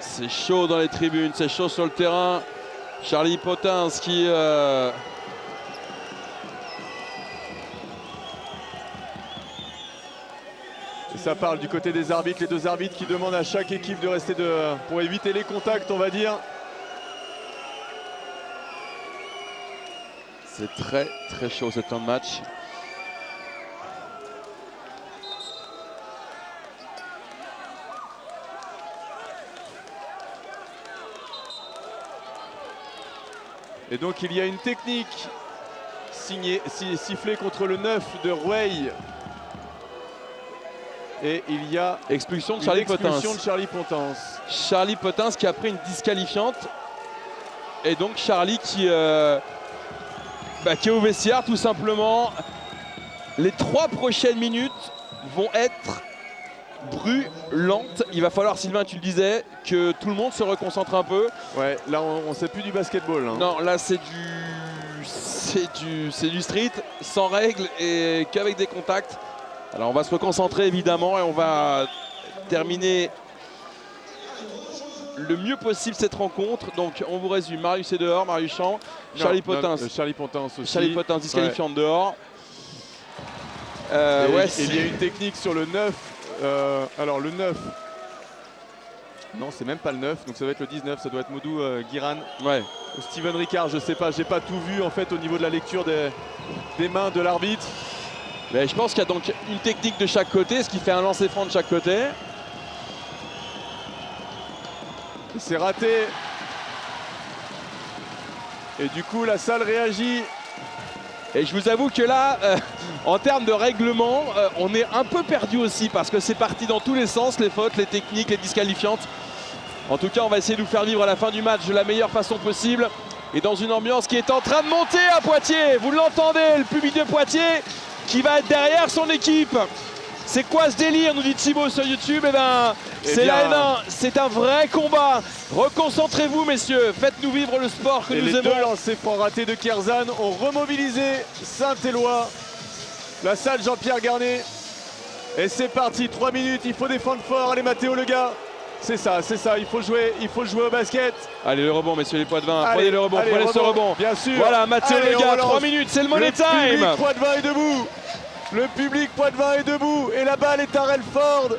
C'est chaud dans les tribunes, c'est chaud sur le terrain. Charlie Potins qui...
Et ça parle du côté des arbitres, les deux arbitres qui demandent à chaque équipe de rester pour éviter les contacts, on va dire.
C'est très très chaud ce temps de match.
Et donc il y a une technique sifflée contre le 9 de Rouey. Et il y a
expulsion de Charlie Potins.
Charlie
Potins qui a pris une disqualifiante. Et donc Charlie qui est au vestiaire tout simplement. Les 3 prochaines minutes vont être brûlantes. Il va falloir, Sylvain, tu le disais, que tout le monde se reconcentre un peu.
Ouais, là on ne sait plus du basketball. Hein.
Non, là c'est du street, sans règles et qu'avec des contacts. Alors on va se reconcentrer évidemment et on va terminer le mieux possible cette rencontre. Donc on vous résume, Marius est dehors, Marius Champ, Charlie Potins.
Charlie Potins aussi.
Charlie Potins disqualifiant dehors.
Il y a une technique sur le 9. Alors le 9. Non, c'est même pas le 9, donc ça doit être le 19, ça doit être Modou Guiran.
Ouais.
Ou Steven Ricard, je sais pas, j'ai pas tout vu en fait au niveau de la lecture des mains de l'arbitre.
Mais je pense qu'il y a donc une technique de chaque côté, ce qui fait un lancer franc de chaque côté.
C'est raté. Et du coup, la salle réagit.
Et je vous avoue que là, en termes de règlement, on est un peu perdu aussi parce que c'est parti dans tous les sens, les fautes, les techniques, les disqualifiantes. En tout cas, on va essayer de vous faire vivre la fin du match de la meilleure façon possible. Et dans une ambiance qui est en train de monter à Poitiers. Vous l'entendez, le public de Poitiers qui va être derrière son équipe. C'est quoi ce délire, nous dit Thibaut sur YouTube? Eh ben, c'est la N1, c'est un vrai combat. Reconcentrez-vous, messieurs, faites-nous vivre le sport que nous aimons.
Les deux lancers francs ratés de Kierzan ont remobilisé Saint-Éloi, la salle Jean-Pierre Garnet. Et c'est parti, 3 minutes, il faut défendre fort. Allez Mathéo, le gars, c'est ça, il faut jouer au basket.
Allez, le rebond, messieurs les Poitevins, prenez le rebond, prenez ce rebond.
Bien sûr.
Voilà, Mathéo, le gars, 3 minutes, c'est le money time.
Le public Poitevin est debout. Le public Poitevin est debout et la balle est à Relford.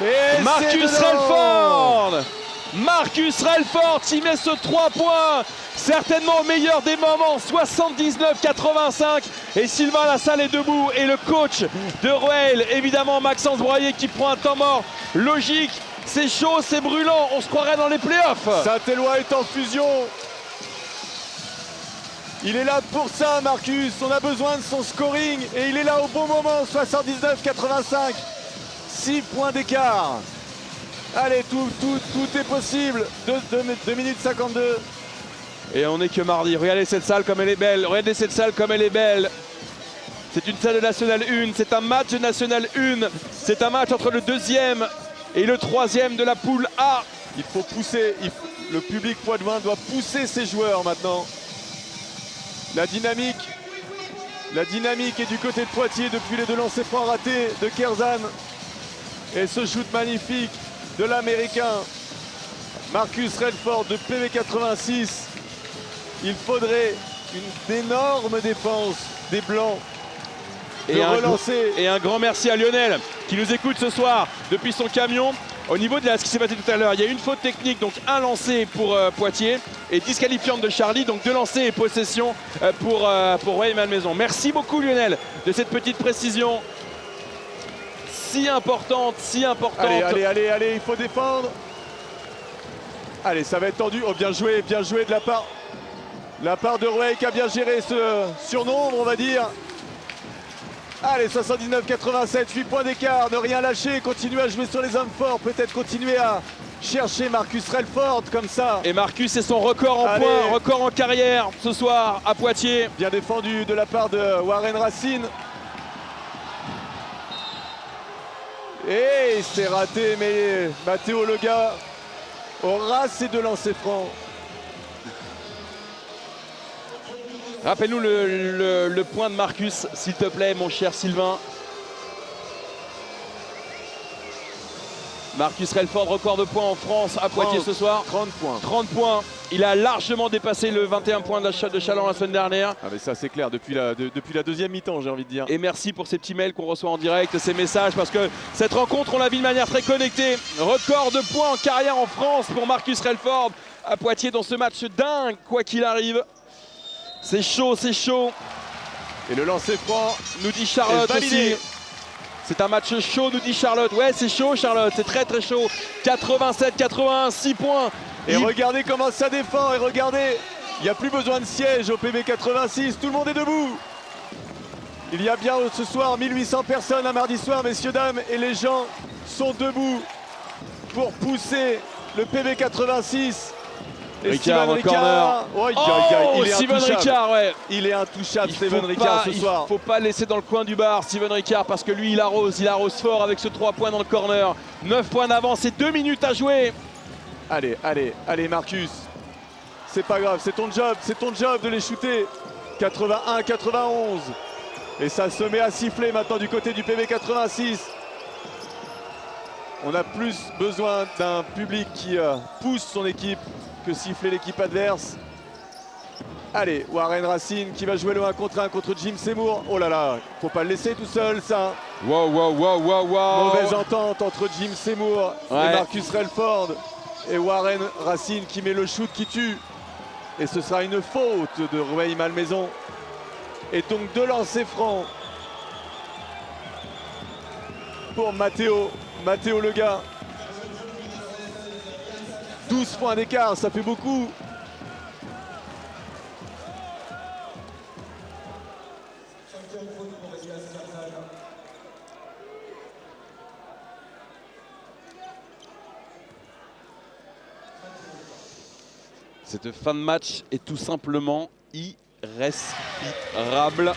Et
Marcus Relford qui met ce 3 points
certainement au meilleur des moments, 79-85. Et Sylvain Lassalle est debout. Et le coach de Roeil, évidemment Maxence Broyer, qui prend un temps mort logique. C'est chaud, c'est brûlant, on se croirait dans les playoffs.
Saint-Éloi est en fusion. Il est là pour ça, Marcus. On a besoin de son scoring et il est là au bon moment, 79-85. 6 points d'écart. Allez, tout est possible. 2 minutes 52.
Et on n'est que mardi. Regardez cette salle comme elle est belle. Regardez cette salle comme elle est belle. C'est une salle de National 1. C'est un match de National 1. C'est un match entre le 2e et le 3e de la poule A.
Il faut pousser. Le public poitevin doit pousser ses joueurs maintenant. La dynamique est du côté de Poitiers depuis les 2 lancers francs ratés de Kerzan. Et ce shoot magnifique de l'Américain Marcus Redford de PV86. Il faudrait une énorme défense des Blancs de relancer.
Et un grand merci à Lionel qui nous écoute ce soir depuis son camion. Au niveau de ce qui s'est passé tout à l'heure, il y a une faute technique, donc un lancé pour Poitiers et disqualifiante de Charlie, donc 2 lancers et possession pour Rueil-Malmaison. Merci beaucoup Lionel de cette petite précision si importante, si importante.
Allez, il faut défendre. Allez, ça va être tendu. Oh, bien joué de la part de Rueil qui a bien géré ce surnombre, on va dire. Allez, 79-87, 8 points d'écart, ne rien lâcher, continuer à jouer sur les hommes forts, peut-être continuer à chercher Marcus Redford comme ça.
Et Marcus, c'est son record en points, record en carrière ce soir à Poitiers.
Bien défendu de la part de Warren Racine. Et c'est raté, mais Matteo Lega aura ses 2 lancers francs.
Rappelle-nous le point de Marcus, s'il te plaît, mon cher Sylvain. Marcus Redford, record de points en France à Poitiers ce soir.
30 points.
30 points. Il a largement dépassé le 21 points de Chalon la semaine dernière.
Ah mais ça c'est clair, depuis la 2e mi-temps, j'ai envie de dire.
Et merci pour ces petits mails qu'on reçoit en direct, ces messages, parce que cette rencontre, on la vit de manière très connectée. Record de points en carrière en France pour Marcus Redford à Poitiers dans ce match dingue, quoi qu'il arrive. C'est chaud, c'est chaud.
Et le lancer franc,
nous dit Charlotte aussi. C'est un match chaud, nous dit Charlotte. Ouais, c'est chaud, Charlotte, c'est très très chaud. 87-81, 6 points.
Et regardez comment ça défend, et regardez, il n'y a plus besoin de siège au PB86, tout le monde est debout. Il y a bien ce soir 1800 personnes un mardi soir, messieurs, dames, et les gens sont debout pour pousser le PB86.
Ricard au corner.
Il est
Steven Ricard, ouais.
Il est intouchable, Steven Ricard, ce soir.
Il ne faut pas laisser dans le coin du bar Steven Ricard, parce que lui, il arrose fort avec ce 3 points dans le corner. 9 points d'avance et 2 minutes à jouer.
Allez, Marcus. C'est pas grave, c'est ton job de les shooter. 81-91. Et ça se met à siffler maintenant du côté du PB86. On a plus besoin d'un public qui pousse son équipe que siffler l'équipe adverse. Allez, Warren Racine qui va jouer le 1 contre 1 contre Jim Seymour. Oh là là, faut pas le laisser tout seul, ça.
Wow.
Mauvaise entente entre Jim Seymour et Marcus Redford. Et Warren Racine qui met le shoot qui tue. Et ce sera une faute de Rueil-Malmaison. Et donc 2 lancers francs pour Matteo Lega. 12 points d'écart, ça fait beaucoup.
Cette fin de match est tout simplement irrespirable.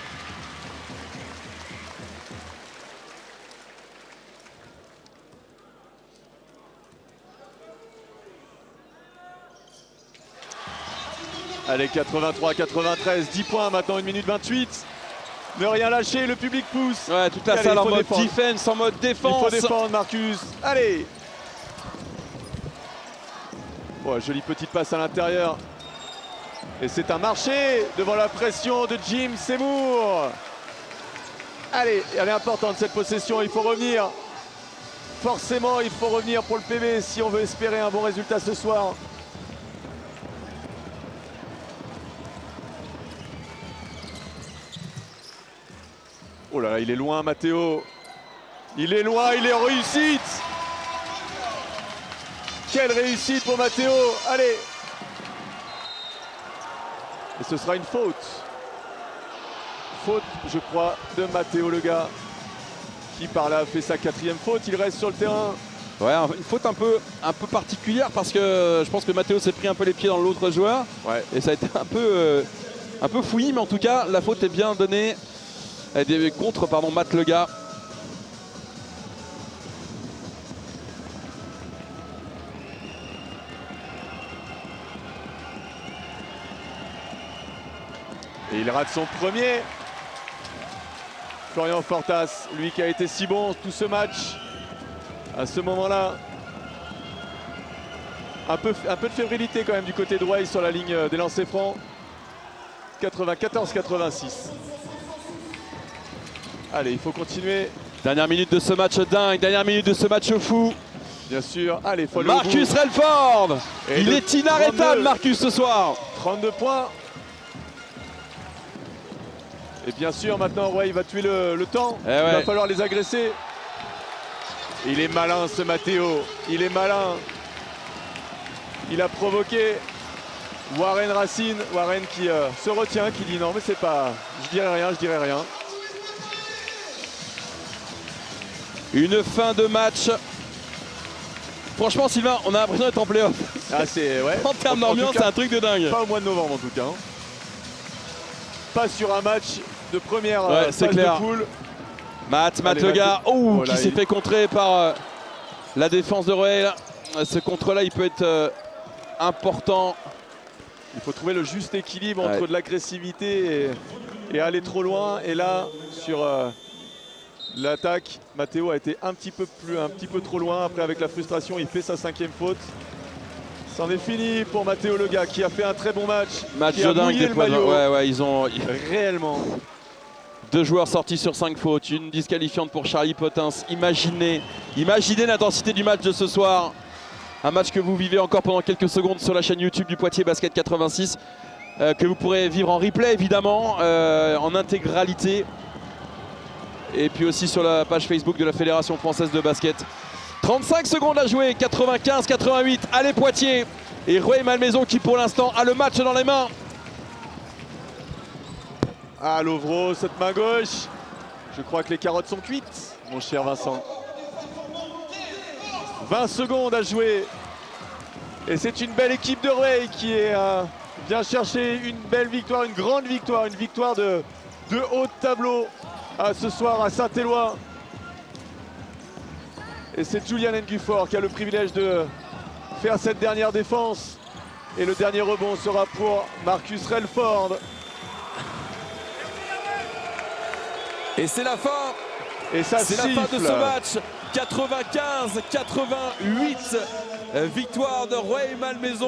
Allez, 83-93, 10 points maintenant, 1 minute 28. Ne rien lâcher, le public pousse.
Ouais, toute la salle en mode defense, en mode défense.
Il faut défendre, Marcus. Allez. Oh, jolie petite passe à l'intérieur. Et c'est un marché devant la pression de Jim Seymour. Allez, elle est importante cette possession, il faut revenir. Forcément, il faut revenir pour le PB si on veut espérer un bon résultat ce soir. Oh là là, il est loin, Matteo. Il est loin, il est en réussite. Quelle réussite pour Matteo. Allez. Et ce sera une faute. Faute, je crois, de Matteo Lega, qui par là fait sa 4e faute. Il reste sur le terrain.
Ouais, une faute un peu particulière parce que je pense que Matteo s'est pris un peu les pieds dans l'autre joueur.
Ouais.
Et ça a été un peu fouillis, mais en tout cas, la faute est bien donnée contre Matt Lega.
Et il rate son premier. Florian Fortas, lui qui a été si bon tout ce match. À ce moment-là, un peu de fébrilité quand même du côté de Way sur la ligne des lancers francs. 94-86. Allez, il faut continuer.
Dernière minute de ce match dingue, dernière minute de ce match fou.
Bien sûr. Allez, faut aller
Marcus
au bout.
Relford.
Et
Il
le
est inarrêtable,
32.
Marcus, ce soir.
32 points. Et bien sûr, maintenant, Way va tuer le temps.
Eh
Il va
ouais.
falloir les agresser. Il est malin, ce Matteo. Il est malin. Il a provoqué Warren Racine. Warren qui se retient, qui dit non, mais c'est pas... Je dirais rien, je dirais rien.
Une fin de match. Franchement, Sylvain, on a l'impression d'être en play-off.
Ah, c'est... Ouais.
En termes
En tout
d'ambiance,
cas,
c'est un truc de dingue.
pas au mois de novembre, en tout cas. Pas sur un match de première
Ouais,
phase
c'est clair.
de poule.
Matt
Allez,
Lega,
Oh
qui
là,
s'est
il-
fait contrer par la défense de Roel. Ce contre-là, il peut être important.
Il faut trouver le juste équilibre entre
Ouais.
de l'agressivité et aller trop loin. Et là, sur l'attaque, Matteo a été un petit peu trop loin. Après, avec la frustration, il fait sa 5e faute. C'en est fini pour Matteo Lega, qui a fait un très bon match.
Match
qui
de
a
dingue
mouillé
des
le
Poissons.
maillot.
Ouais, ouais, ils ont
Réellement.
2 joueurs sortis sur 5 fautes, une disqualifiante pour Charlie Potens. Imaginez l'intensité du match de ce soir. Un match que vous vivez encore pendant quelques secondes sur la chaîne YouTube du Poitiers Basket 86, que vous pourrez vivre en replay évidemment, en intégralité. Et puis aussi sur la page Facebook de la Fédération Française de Basket. 35 secondes à jouer, 95-88, allez Poitiers. Et Rueil Malmaison qui pour l'instant a le match dans les mains.
Ah, Lovro, cette main gauche. Je crois que les carottes sont cuites, mon cher Vincent. 20 secondes à jouer. Et c'est une belle équipe de Rueil qui vient chercher une belle victoire, une grande victoire, une victoire de haut de tableau ce soir à Saint-Éloi. Et c'est Julian Ngufor qui a le privilège de faire cette dernière défense. Et le dernier rebond sera pour Marcus Relford.
Et c'est la fin.
Et ça
C'est la fin de
siffle.
ce match. 95-88. Victoire de Rueil Malmaison.